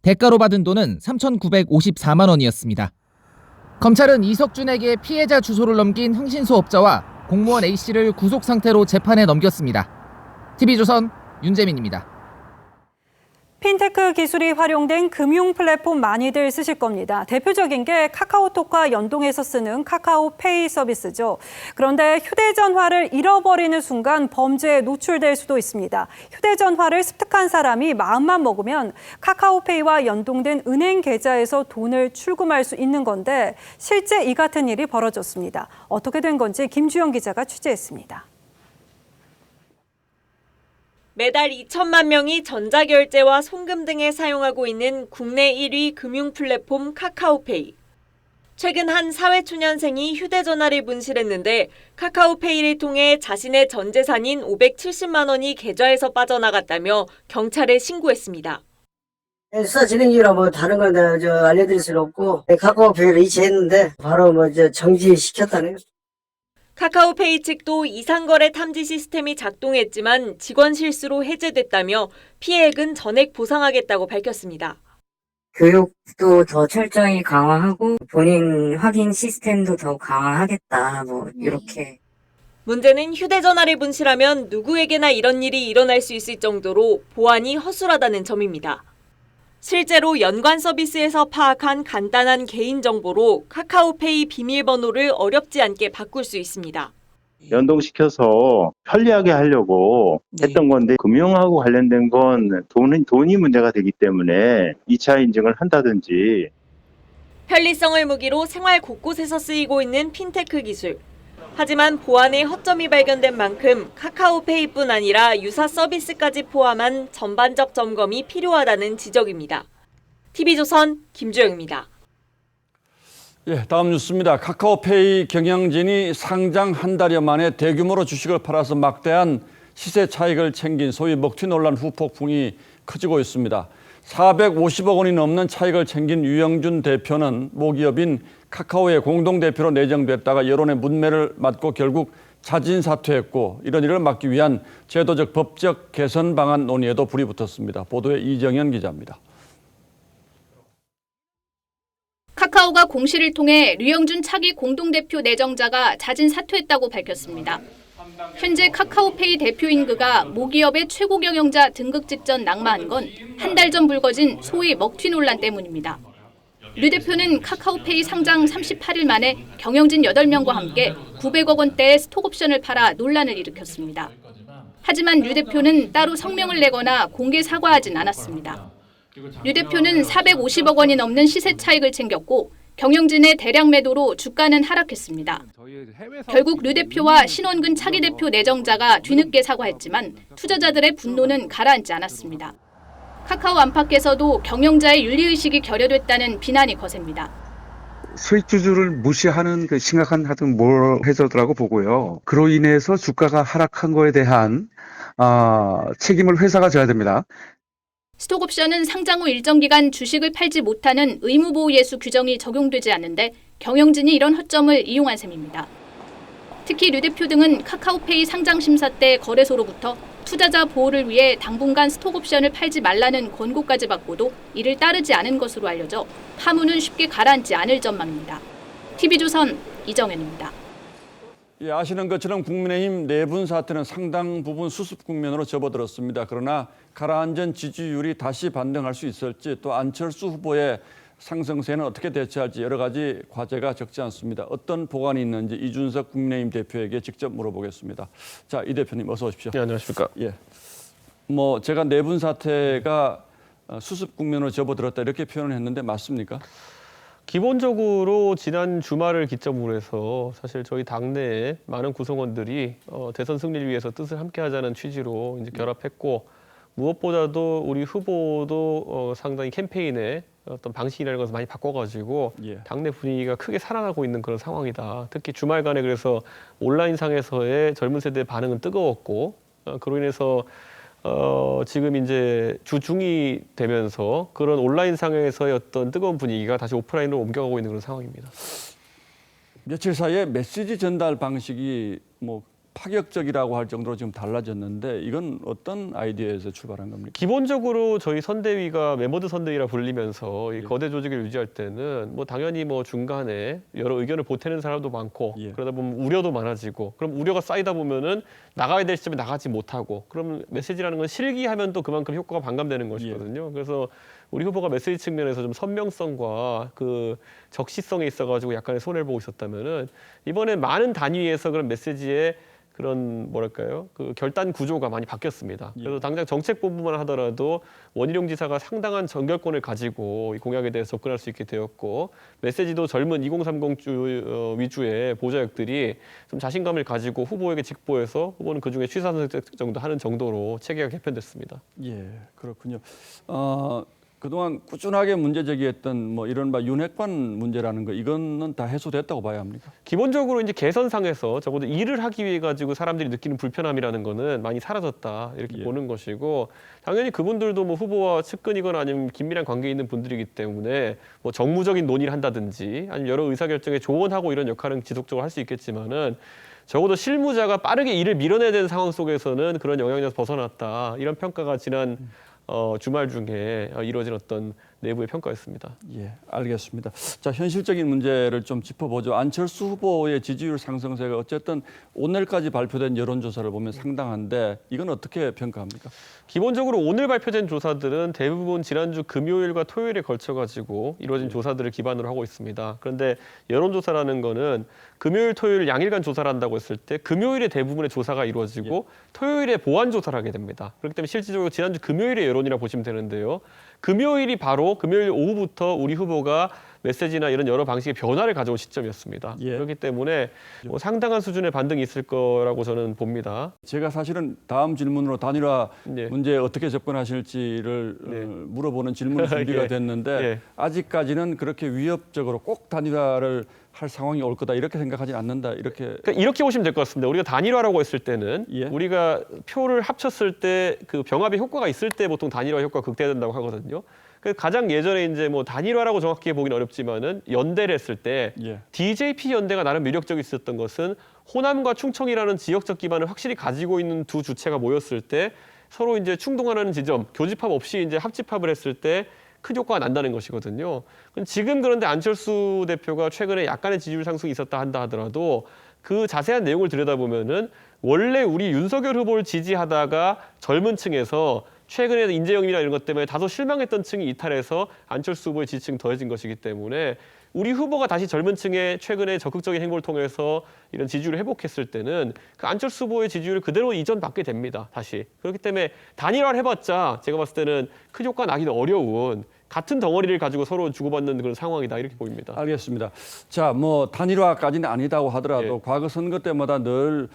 대가로 받은 돈은 3,954만 원이었습니다. 검찰은 이석준에게 피해자 주소를 넘긴 흥신소 업자와 공무원 A씨를 구속 상태로 재판에 넘겼습니다. TV조선 윤재민입니다. 핀테크 기술이 활용된 금융 플랫폼 많이들 쓰실 겁니다. 대표적인 게 카카오톡과 연동해서 쓰는 카카오페이 서비스죠. 그런데 휴대전화를 잃어버리는 순간 범죄에 노출될 수도 있습니다. 휴대전화를 습득한 사람이 마음만 먹으면 카카오페이와 연동된 은행 계좌에서 돈을 출금할 수 있는 건데 실제 이 같은 일이 벌어졌습니다. 어떻게 된 건지 김주영 기자가 취재했습니다. 매달 2천만 명이 전자결제와 송금 등에 사용하고 있는 국내 1위 금융 플랫폼 카카오페이. 최근 한 사회초년생이 휴대전화를 분실했는데 카카오페이를 통해 자신의 전 재산인 570만 원이 계좌에서 빠져나갔다며 경찰에 신고했습니다. 수사 진행 중이라 다른 건 알려드릴 수는 없고 카카오페이를 이체했는데 바로 정지시켰다네요. 카카오페이 측도 이상거래 탐지 시스템이 작동했지만 직원 실수로 해제됐다며 피해액은 전액 보상하겠다고 밝혔습니다. 교육도 더 철저히 강화하고 본인 확인 시스템도 더 강화하겠다 이렇게. 문제는 휴대전화를 분실하면 누구에게나 이런 일이 일어날 수 있을 정도로 보안이 허술하다는 점입니다. 실제로 연관 서비스에서 파악한 간단한 개인정보로 카카오페이 비밀번호를 어렵지 않게 바꿀 수 있습니다. 연동시켜서 편리하게 하려고 했던 건데 금융하고 관련된 건 돈이 문제가 되기 때문에 2차 인증을 한다든지 편리성을 무기로 생활 곳곳에서 쓰이고 있는 핀테크 기술. 하지만 보안에 허점이 발견된 만큼 카카오페이뿐 아니라 유사 서비스까지 포함한 전반적 점검이 필요하다는 지적입니다. TV조선 김주영입니다. 예, 다음 뉴스입니다. 카카오페이 경영진이 상장 한 달여 만에 대규모로 주식을 팔아서 막대한 시세 차익을 챙긴 소위 먹튀 논란 후폭풍이 커지고 있습니다. 450억 원이 넘는 차익을 챙긴 유영준 대표는 모기업인 카카오의 공동대표로 내정됐다가 여론의 문매를 맞고 결국 자진 사퇴했고 이런 일을 막기 위한 제도적 법적 개선 방안 논의에도 불이 붙었습니다. 보도에 이정현 기자입니다. 카카오가 공시를 통해 류영준 차기 공동대표 내정자가 자진 사퇴했다고 밝혔습니다. 현재 카카오페이 대표인 그가 모기업의 최고 경영자 등극 직전 낙마한 건 한 달 전 불거진 소위 먹튀 논란 때문입니다. 류 대표는 카카오페이 상장 38일 만에 경영진 8명과 함께 900억 원대의 스톡옵션을 팔아 논란을 일으켰습니다. 하지만 류 대표는 따로 성명을 내거나 공개 사과하진 않았습니다. 류 대표는 450억 원이 넘는 시세 차익을 챙겼고 경영진의 대량 매도로 주가는 하락했습니다. 결국 류 대표와 신원근 차기 대표 내정자가 뒤늦게 사과했지만 투자자들의 분노는 가라앉지 않았습니다. 카카오 안팎에서도 경영자의 윤리의식이 결여됐다는 비난이 거셉니다. 수익주주를 무시하는 그 심각한 하여튼 해저드라고 보고요. 그로 인해서 주가가 하락한 거에 대한 책임을 회사가 져야 됩니다. 스톡옵션은 상장 후 일정 기간 주식을 팔지 못하는 의무보호 예수 규정이 적용되지 않는데 경영진이 이런 허점을 이용한 셈입니다. 특히 류 대표 등은 카카오페이 상장 심사 때 거래소로부터 투자자 보호를 위해 당분간 스톡옵션을 팔지 말라는 권고까지 받고도 이를 따르지 않은 것으로 알려져 파문은 쉽게 가라앉지 않을 전망입니다. TV조선 이정현입니다. 예, 아시는 것처럼 국민의힘 내분 사태는 상당 부분 수습 국면으로 접어들었습니다. 그러나 가라앉은 지지율이 다시 반등할 수 있을지 또 안철수 후보의 상승세는 어떻게 대처할지 여러 가지 과제가 적지 않습니다. 어떤 보관이 있는지 이준석 국민의힘 대표에게 직접 물어보겠습니다. 자, 이 대표님 어서 오십시오. 네, 안녕하십니까. 예, 제가 내분 사태가 수습 국면으로 접어들었다 이렇게 표현을 했는데 맞습니까? 기본적으로 지난 주말을 기점으로 해서 사실 저희 당내에 많은 구성원들이 대선 승리를 위해서 뜻을 함께하자는 취지로 이제 결합했고 무엇보다도 우리 후보도 상당히 캠페인에 어떤 방식이라는 것을 많이 바꿔가지고 당내 분위기가 크게 살아나고 있는 그런 상황이다. 특히 주말간에 그래서 온라인상에서의 젊은 세대의 반응은 뜨거웠고 그로 인해서 지금 이제 주중이 되면서 그런 온라인상에서의 어떤 뜨거운 분위기가 다시 오프라인으로 옮겨가고 있는 그런 상황입니다. 며칠 사이에 메시지 전달 방식이 파격적이라고 할 정도로 지금 달라졌는데 이건 어떤 아이디어에서 출발한 겁니까? 기본적으로 저희 선대위가 멤버드 선대위라 불리면서 이 거대 조직을 유지할 때는 당연히 중간에 여러 의견을 보태는 사람도 많고 그러다 보면 우려도 많아지고 그럼 우려가 쌓이다 보면은 나가야 될 시점에 나가지 못하고 그럼 메시지라는 건 실기하면 또 그만큼 효과가 반감되는 것이거든요. 그래서 우리 후보가 메시지 측면에서 좀 선명성과 그 적시성에 있어가지고 약간의 손해를 보고 있었다면은 이번에 많은 단위에서 그런 메시지에 그런 그 결단 구조가 많이 바뀌었습니다. 그래서 당장 정책본부만 하더라도 원희룡 지사가 상당한 전결권을 가지고 이 공약에 대해서 접근할 수 있게 되었고 메시지도 젊은 2030 위주의 보좌역들이 좀 자신감을 가지고 후보에게 직보해서 후보는 그중에 취사 선택 정도 하는 정도로 체계가 개편됐습니다. 예, 그렇군요. 그동안 꾸준하게 문제 제기했던 이른바 윤핵관 문제라는 거 이거는 다 해소됐다고 봐야 합니까? 기본적으로 이제 개선상에서 적어도 일을 하기 위해 가지고 사람들이 느끼는 불편함이라는 거는 많이 사라졌다 이렇게 보는 것이고 당연히 그분들도 후보와 측근이거나 아니면 긴밀한 관계에 있는 분들이기 때문에 정무적인 논의를 한다든지 아니면 여러 의사결정에 조언하고 이런 역할은 지속적으로 할 수 있겠지만은 적어도 실무자가 빠르게 일을 밀어내야 되는 상황 속에서는 그런 영향에서 벗어났다 이런 평가가 지난 주말 중에 이루어진 어떤 내부의 평가였습니다. 예, 알겠습니다. 자, 현실적인 문제를 좀 짚어보죠. 안철수 후보의 지지율 상승세가 어쨌든 오늘까지 발표된 여론조사를 보면 상당한데 이건 어떻게 평가합니까? 기본적으로 오늘 발표된 조사들은 대부분 지난주 금요일과 토요일에 걸쳐가지고 이루어진 조사들을 기반으로 하고 있습니다. 그런데 여론조사라는 거는 금요일, 토요일 양일간 조사를 한다고 했을 때 금요일에 대부분의 조사가 이루어지고 토요일에 보완 조사를 하게 됩니다. 그렇기 때문에 실질적으로 지난주 금요일의 여론이라 보시면 되는데요. 금요일이 바로 금요일 오후부터 우리 후보가 메시지나 이런 여러 방식의 변화를 가져온 시점이었습니다. 그렇기 때문에 뭐 상당한 수준의 반등이 있을 거라고 저는 봅니다. 제가 사실은 다음 질문으로 단일화 문제에 어떻게 접근하실지를 물어보는 질문 준비가 됐는데 아직까지는 그렇게 위협적으로 꼭 단일화를 할 상황이 올 거다 이렇게 생각하지 않는다 이렇게. 그러니까 이렇게 보시면 될 것 같습니다. 우리가 단일화라고 했을 때는 우리가 표를 합쳤을 때 그 병합의 효과가 있을 때 보통 단일화 효과가 극대화된다고 하거든요. 가장 예전에 이제 뭐 단일화라고 정확히 보기는 어렵지만은 연대를 했을 때 DJP 연대가 나름 매력적이었던 것은 호남과 충청이라는 지역적 기반을 확실히 가지고 있는 두 주체가 모였을 때 서로 이제 충동하는 지점, 교집합 없이 이제 합집합을 했을 때 큰 효과가 난다는 것이거든요. 지금 그런데 안철수 대표가 최근에 약간의 지지율 상승이 있었다 한다 하더라도 그 자세한 내용을 들여다보면은 원래 우리 윤석열 후보를 지지하다가 젊은 층에서 최근에 인재영입이나 이런 것 때문에 다소 실망했던 층이 이탈해서 안철수 후보의 지지층이 더해진 것이기 때문에 우리 후보가 다시 젊은 층의 최근에 적극적인 행보를 통해서 이런 지지율을 회복했을 때는 그 안철수 후보의 지지율을 그대로 이전받게 됩니다. 다시. 그렇기 때문에 단일화를 해봤자 제가 봤을 때는 큰 효과 나기는 어려운 같은 덩어리를 가지고 서로 주고받는 그런 상황이다 이렇게 보입니다. 알겠습니다. 자, 뭐 단일화까지는 아니다고 하더라도 과거 선거 때마다 늘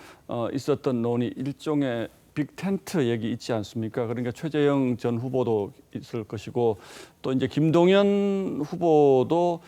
있었던 논의 일종의 빅텐트 얘기 있지 않습니까? 그러니까 최재형 전 후보도 있을 것이고 또 이제 김동연 후보도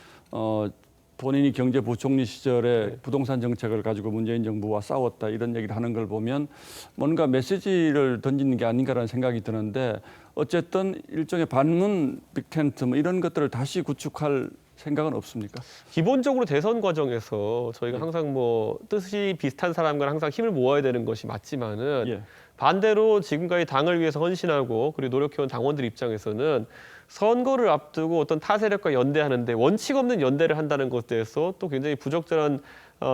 본인이 경제부총리 시절에 부동산 정책을 가지고 문재인 정부와 싸웠다 이런 얘기를 하는 걸 보면 뭔가 메시지를 던지는 게 아닌가라는 생각이 드는데 어쨌든 일종의 반문 빅텐트 뭐 이런 것들을 다시 구축할 생각은 없습니까? 기본적으로 대선 과정에서 저희가 항상 뭐 뜻이 비슷한 사람과 항상 힘을 모아야 되는 것이 맞지만은 반대로 지금까지 당을 위해서 헌신하고 그리고 노력해온 당원들 입장에서는 선거를 앞두고 어떤 타 세력과 연대하는데 원칙 없는 연대를 한다는 것에 대해서 또 굉장히 부적절한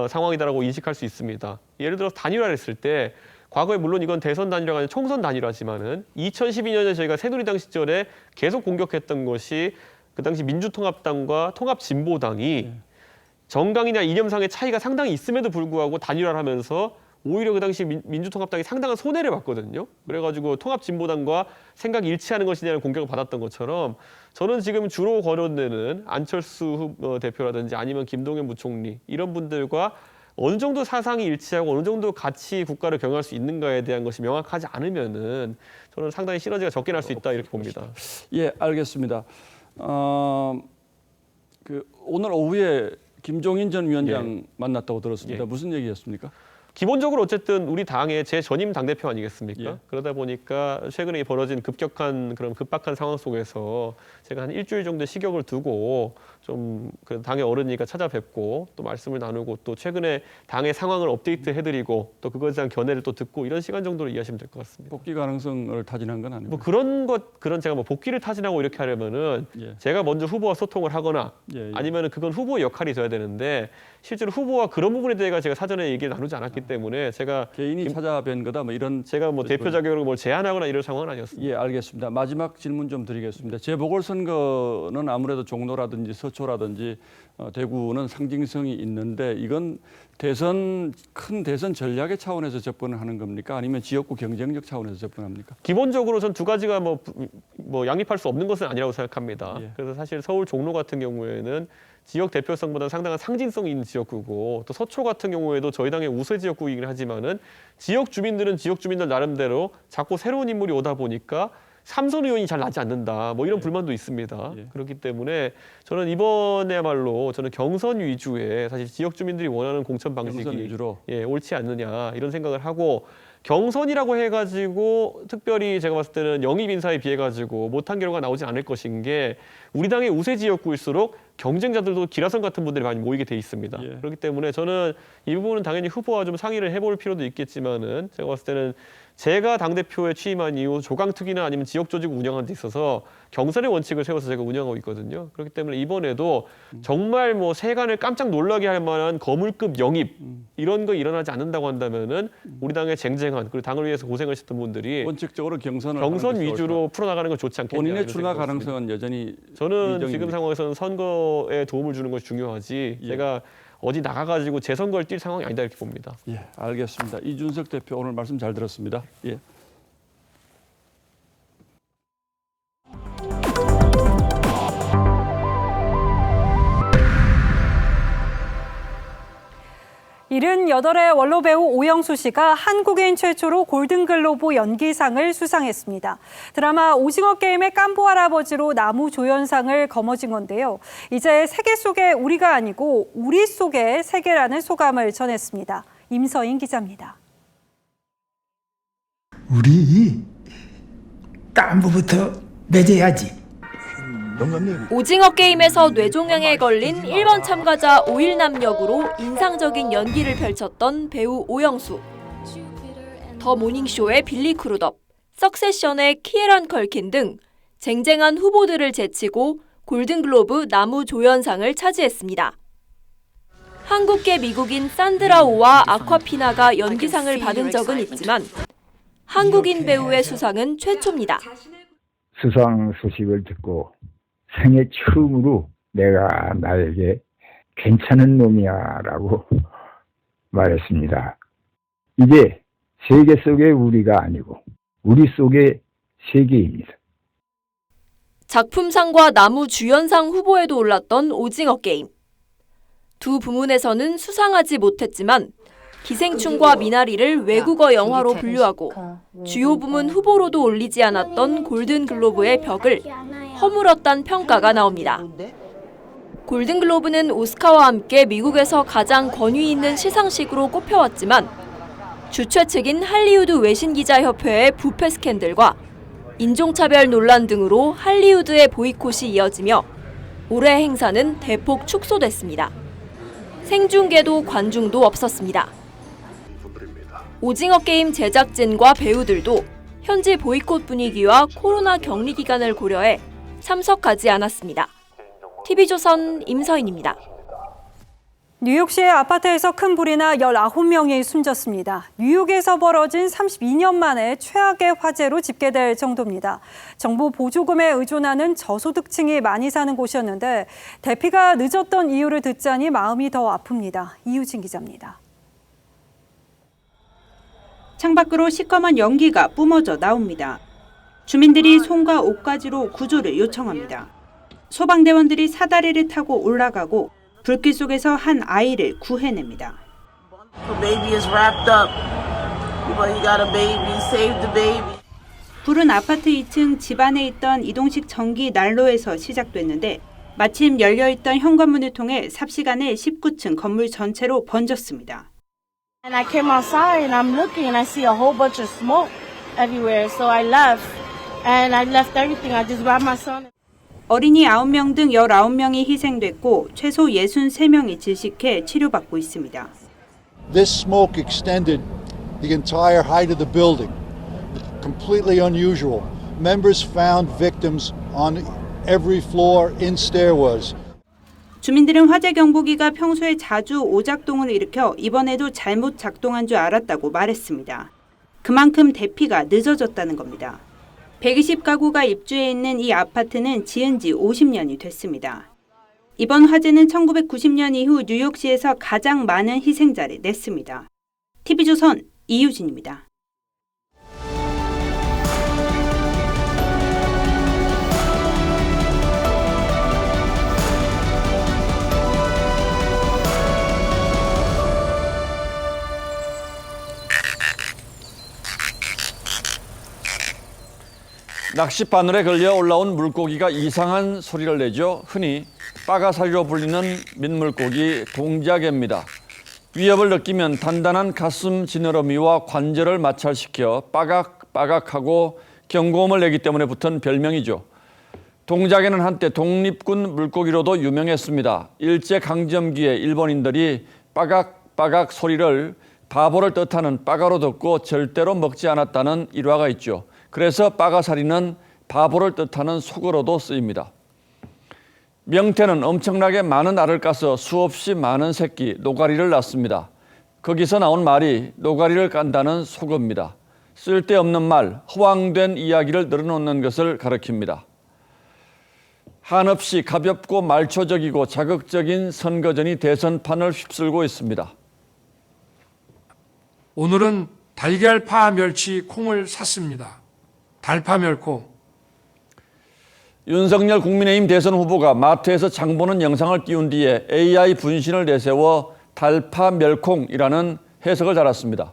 상황이다라고 인식할 수 있습니다. 예를 들어서 단일화를 했을 때 과거에 물론 이건 대선 단일화가 아니라 총선 단일화지만은 2012년에 저희가 새누리당 시절에 계속 공격했던 것이 그 당시 민주통합당과 통합진보당이 정강이나 이념상의 차이가 상당히 있음에도 불구하고 단일화를 하면서 오히려 그 당시 민주통합당이 상당한 손해를 봤거든요. 그래가지고 통합진보당과 생각이 일치하는 것이냐는 공격을 받았던 것처럼 저는 지금 주로 거론되는 안철수 대표라든지 아니면 김동연 부총리 이런 분들과 어느 정도 사상이 일치하고 어느 정도 같이 국가를 경영할 수 있는가에 대한 것이 명확하지 않으면은 저는 상당히 시너지가 적게 날 수 있다 이렇게 봅니다. 예, 알겠습니다. 오늘 오후에 김종인 전 위원장 만났다고 들었습니다. 무슨 얘기였습니까? 기본적으로 어쨌든 우리 당의 제 전임 당대표 아니겠습니까? 그러다 보니까 최근에 벌어진 급격한 그런 급박한 상황 속에서 제가 한 일주일 정도 식역을 두고 좀 그 당의 어른이니까 찾아뵙고 또 말씀을 나누고 또 최근에 당의 상황을 업데이트 해드리고 또 그것에 대한 견해를 또 듣고 이런 시간 정도로 이해하시면 될 것 같습니다. 복귀 가능성을 타진한 건 아니고. 뭐 그런 제가 뭐 복귀를 타진하고 이렇게 하려면은 제가 먼저 후보와 소통을 하거나 아니면은 그건 후보의 역할이 돼야 되는데 실제로 후보와 그런 부분에 대해 제가 사전에 얘기를 나누지 않았기 때문에 제가 개인이 찾아뵌 거다 뭐 이런 제가 뭐 대표 자격으로 뭘 제안하거나 이런 상황은 아니었습니다. 예, 알겠습니다. 마지막 질문 좀 드리겠습니다. 재보궐선거는 아무래도 종로라든지 서초라든지 대구는 상징성이 있는데 이건 큰 대선 전략의 차원에서 접근을 하는 겁니까? 아니면 지역구 경쟁력 차원에서 접근합니까? 기본적으로 전 두 가지가 뭐 양립할 수 없는 것은 아니라고 생각합니다. 그래서 사실 서울 종로 같은 경우에는 지역 대표성보다 상당한 상징성이 있는 지역구고 또 서초 같은 경우에도 저희 당의 우세 지역구이긴 하지만은 지역 주민들은 지역 주민들 나름대로 자꾸 새로운 인물이 오다 보니까 삼선 의원이 잘 나지 않는다. 뭐 이런 불만도 있습니다. 그렇기 때문에 저는 이번에야말로 저는 경선 위주의 사실 지역 주민들이 원하는 공천 방식이 옳지 않느냐 이런 생각을 하고 경선이라고 해가지고 특별히 제가 봤을 때는 영입 인사에 비해 가지고 못한 결과가 나오지 않을 것인 게 우리 당의 우세 지역구일수록 경쟁자들도 기라성 같은 분들이 많이 모이게 돼 있습니다. 그렇기 때문에 저는 이 부분은 당연히 후보와 좀 상의를 해볼 필요도 있겠지만은 제가 봤을 때는 제가 당대표에 취임한 이후 조강특위나 아니면 지역조직 운영하는 데 있어서 경선의 원칙을 세워서 제가 운영하고 있거든요. 그렇기 때문에 이번에도 정말 뭐 세간을 깜짝 놀라게 할 만한 거물급 영입 이런 거 일어나지 않는다고 한다면은 우리 당의 쟁쟁한 그리고 당을 위해서 고생하셨던 분들이 원칙적으로 경선 위주로 풀어나가는 건 좋지 않겠냐. 본인의 출마 가능성은 여전히 저는 미정입니다. 지금 상황에서는 선거에 도움을 주는 것이 중요하지 제가 어디 나가가지고 재선거를 뛸 상황이 아니다 이렇게 봅니다. 예, 알겠습니다. 이준석 대표 오늘 말씀 잘 들었습니다. 예. (78의) 원로 배우 오영수 씨가 한국인 최초로 골든글로브 연기상을 수상했습니다. 드라마 오징어 게임의 깐부 할아버지로 나무 조연상을 거머쥔 건데요. 이제 세계 속의 우리가 아니고 우리 속의 세계라는 소감을 전했습니다. 임서인 기자입니다. 우리 깐부부터 맺어야지. 오징어 게임에서 뇌종양에 걸린 1번 참가자 오일남 역으로 인상적인 연기를 펼쳤던 배우 오영수. 더 모닝쇼의 빌리 크루덥, 석세션의 키에란 컬킨 등 쟁쟁한 후보들을 제치고 골든글로브 나무 조연상을 차지했습니다. 한국계 미국인 산드라 오와 아쿠아피나가 연기상을 받은 적은 있지만 한국인 배우의 수상은 최초입니다. 수상 소식을 듣고 생애 처음으로 내가 나에게 괜찮은 놈이야라고 말했습니다. 이제 세계 속의 우리가 아니고 우리 속의 세계입니다. 작품상과 나무 주연상 후보에도 올랐던 오징어 게임. 두 부문에서는 수상하지 못했지만 기생충과 미나리를 외국어 영화로 분류하고 주요 부문 후보로도 올리지 않았던 골든글로브의 벽을 허물었다는 평가가 나옵니다. 골든글로브는 오스카와 함께 미국에서 가장 권위 있는 시상식으로 꼽혀왔지만 주최 측인 할리우드 외신기자협회의 부패 스캔들과 인종차별 논란 등으로 할리우드의 보이콧이 이어지며 올해 행사는 대폭 축소됐습니다. 생중계도 관중도 없었습니다. 오징어 게임 제작진과 배우들도 현지 보이콧 분위기와 코로나 격리 기간을 고려해 참석하지 않았습니다. TV조선 임서인입니다. 뉴욕시의 아파트에서 큰 불이 나 19명이 숨졌습니다. 뉴욕에서 벌어진 32년 만에 최악의 화재로 집계될 정도입니다. 정부 보조금에 의존하는 저소득층이 많이 사는 곳이었는데 대피가 늦었던 이유를 듣자니 마음이 더 아픕니다. 이유진 기자입니다. 창밖으로 시커먼 연기가 뿜어져 나옵니다. 주민들이 손과 옷가지로 구조를 요청합니다. 소방대원들이 사다리를 타고 올라가고 불길 속에서 한 아이를 구해냅니다. 불은 아파트 2층 집 안에 있던 이동식 전기 난로에서 시작됐는데 마침 열려있던 현관문을 통해 삽시간에 19층 건물 전체로 번졌습니다. And I came outside and I'm looking and I see a whole bunch of smoke everywhere. So I left and I left everything. I just grabbed my son. 어린이 9명 등 19명이 희생됐고 최소 63명이 질식해 치료받고 있습니다. This smoke extended the entire height of the building. Completely unusual. Members found victims on every floor in stairwells. 주민들은 화재 경보기가 평소에 자주 오작동을 일으켜 이번에도 잘못 작동한 줄 알았다고 말했습니다. 그만큼 대피가 늦어졌다는 겁니다. 120가구가 입주해 있는 이 아파트는 지은 지 50년이 됐습니다. 이번 화재는 1990년 이후 뉴욕시에서 가장 많은 희생자를 냈습니다. TV조선 이유진입니다. 낚싯바늘에 걸려 올라온 물고기가 이상한 소리를 내죠. 흔히 빠가사리로 불리는 민물고기 동자개입니다. 위협을 느끼면 단단한 가슴 지느러미와 관절을 마찰시켜 빠각빠각하고 경고음을 내기 때문에 붙은 별명이죠. 동작에는 한때 독립군 물고기로도 유명했습니다. 일제강점기에 일본인들이 빠각빠각 소리를 바보를 뜻하는 빠가로 듣고 절대로 먹지 않았다는 일화가 있죠. 그래서 빠가사리는 바보를 뜻하는 속어로도 쓰입니다. 명태는 엄청나게 많은 알을 까서 수없이 많은 새끼, 노가리를 낳습니다. 거기서 나온 말이 노가리를 깐다는 속어입니다. 쓸데없는 말, 허황된 이야기를 늘어놓는 것을 가리킵니다. 한없이 가볍고 말초적이고 자극적인 선거전이 대선판을 휩쓸고 있습니다. 오늘은 달걀, 파, 멸치, 콩을 샀습니다. 달파 멸콩. 윤석열 국민의힘 대선 후보가 마트에서 장 보는 영상을 띄운 뒤에 AI 분신을 내세워 달파 멸콩이라는 해석을 달았습니다.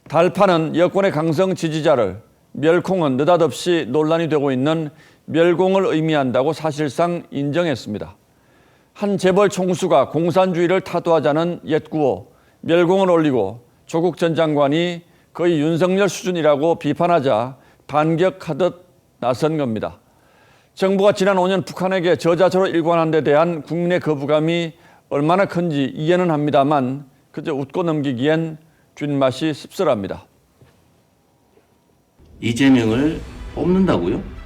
달파는 여권의 강성 지지자를, 멸콩은 느닷없이 논란이 되고 있는 멸공을 의미한다고 사실상 인정했습니다. 한 재벌 총수가 공산주의를 타도하자는 옛 구호 멸공을 올리고 조국 전 장관이 거의 윤석열 수준이라고 비판하자 반격하듯 나선 겁니다. 정부가 지난 5년 북한에게 저자초로 일관한 데 대한 국민의 거부감이 얼마나 큰지 이해는 합니다만 그저 웃고 넘기기엔 뒷맛이 씁쓸합니다. 이재명을 뽑는다고요?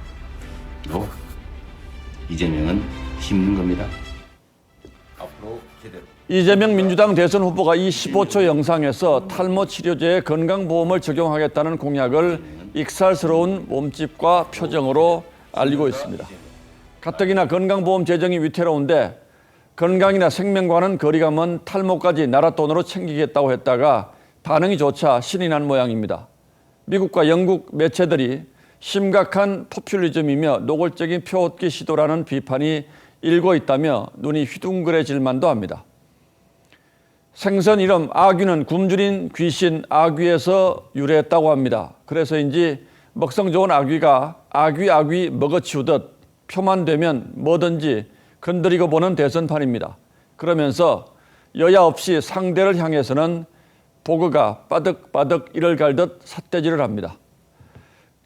이재명은 힘든 겁니다. 앞으로 제대로. 이재명 민주당 대선 후보가 이 15초 영상에서 탈모 치료제에 건강보험을 적용하겠다는 공약을 익살스러운 몸집과 표정으로 알리고 있습니다. 가뜩이나 건강보험 재정이 위태로운데 건강이나 생명과는 거리가 먼 탈모까지 나라 돈으로 챙기겠다고 했다가 반응이 좋자 신이 난 모양입니다. 미국과 영국 매체들이 심각한 포퓰리즘이며 노골적인 표얻기 시도라는 비판이 일고 있다며 눈이 휘둥그레질 만도 합니다. 생선 이름 아귀는 굶주린 귀신 아귀에서 유래했다고 합니다. 그래서인지 먹성 좋은 아귀가 아귀 먹어치우듯 표만 되면 뭐든지 건드리고 보는 대선판입니다. 그러면서 여야 없이 상대를 향해서는 보그가 바득바득 이를 갈듯 삿대질을 합니다.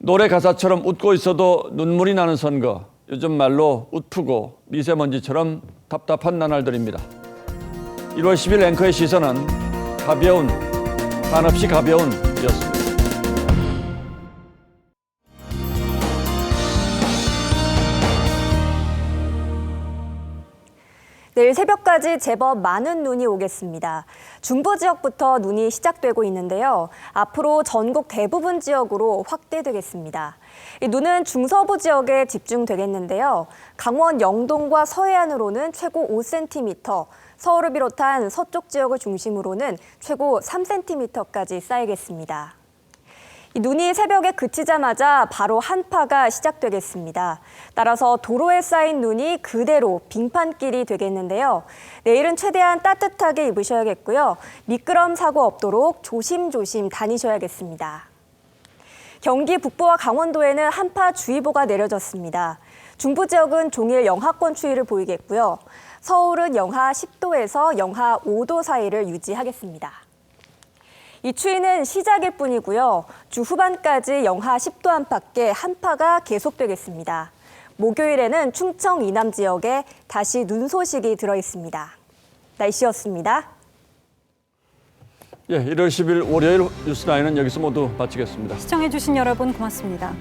노래 가사처럼 웃고 있어도 눈물이 나는 선거, 요즘 말로 웃프고 미세먼지처럼 답답한 나날들입니다. 1월 10일 앵커의 시선은 가벼운, 한없이 가벼운 이었습니다. 내일 새벽까지 제법 많은 눈이 오겠습니다. 중부 지역부터 눈이 시작되고 있는데요. 앞으로 전국 대부분 지역으로 확대되겠습니다. 이 눈은 중서부 지역에 집중되겠는데요. 강원 영동과 서해안으로는 최고 5cm, 서울을 비롯한 서쪽 지역을 중심으로는 최고 3cm까지 쌓이겠습니다. 이 눈이 새벽에 그치자마자 바로 한파가 시작되겠습니다. 따라서 도로에 쌓인 눈이 그대로 빙판길이 되겠는데요. 내일은 최대한 따뜻하게 입으셔야겠고요. 미끄럼 사고 없도록 조심조심 다니셔야겠습니다. 경기 북부와 강원도에는 한파주의보가 내려졌습니다. 중부 지역은 종일 영하권 추위를 보이겠고요. 서울은 영하 10도에서 영하 5도 사이를 유지하겠습니다. 이 추위는 시작일 뿐이고요. 주 후반까지 영하 10도 안팎의 한파가 계속되겠습니다. 목요일에는 충청 이남 지역에 다시 눈 소식이 들어있습니다. 날씨였습니다. 1월 10일 월요일 뉴스9는 여기서 모두 마치겠습니다. 시청해주신 여러분 고맙습니다.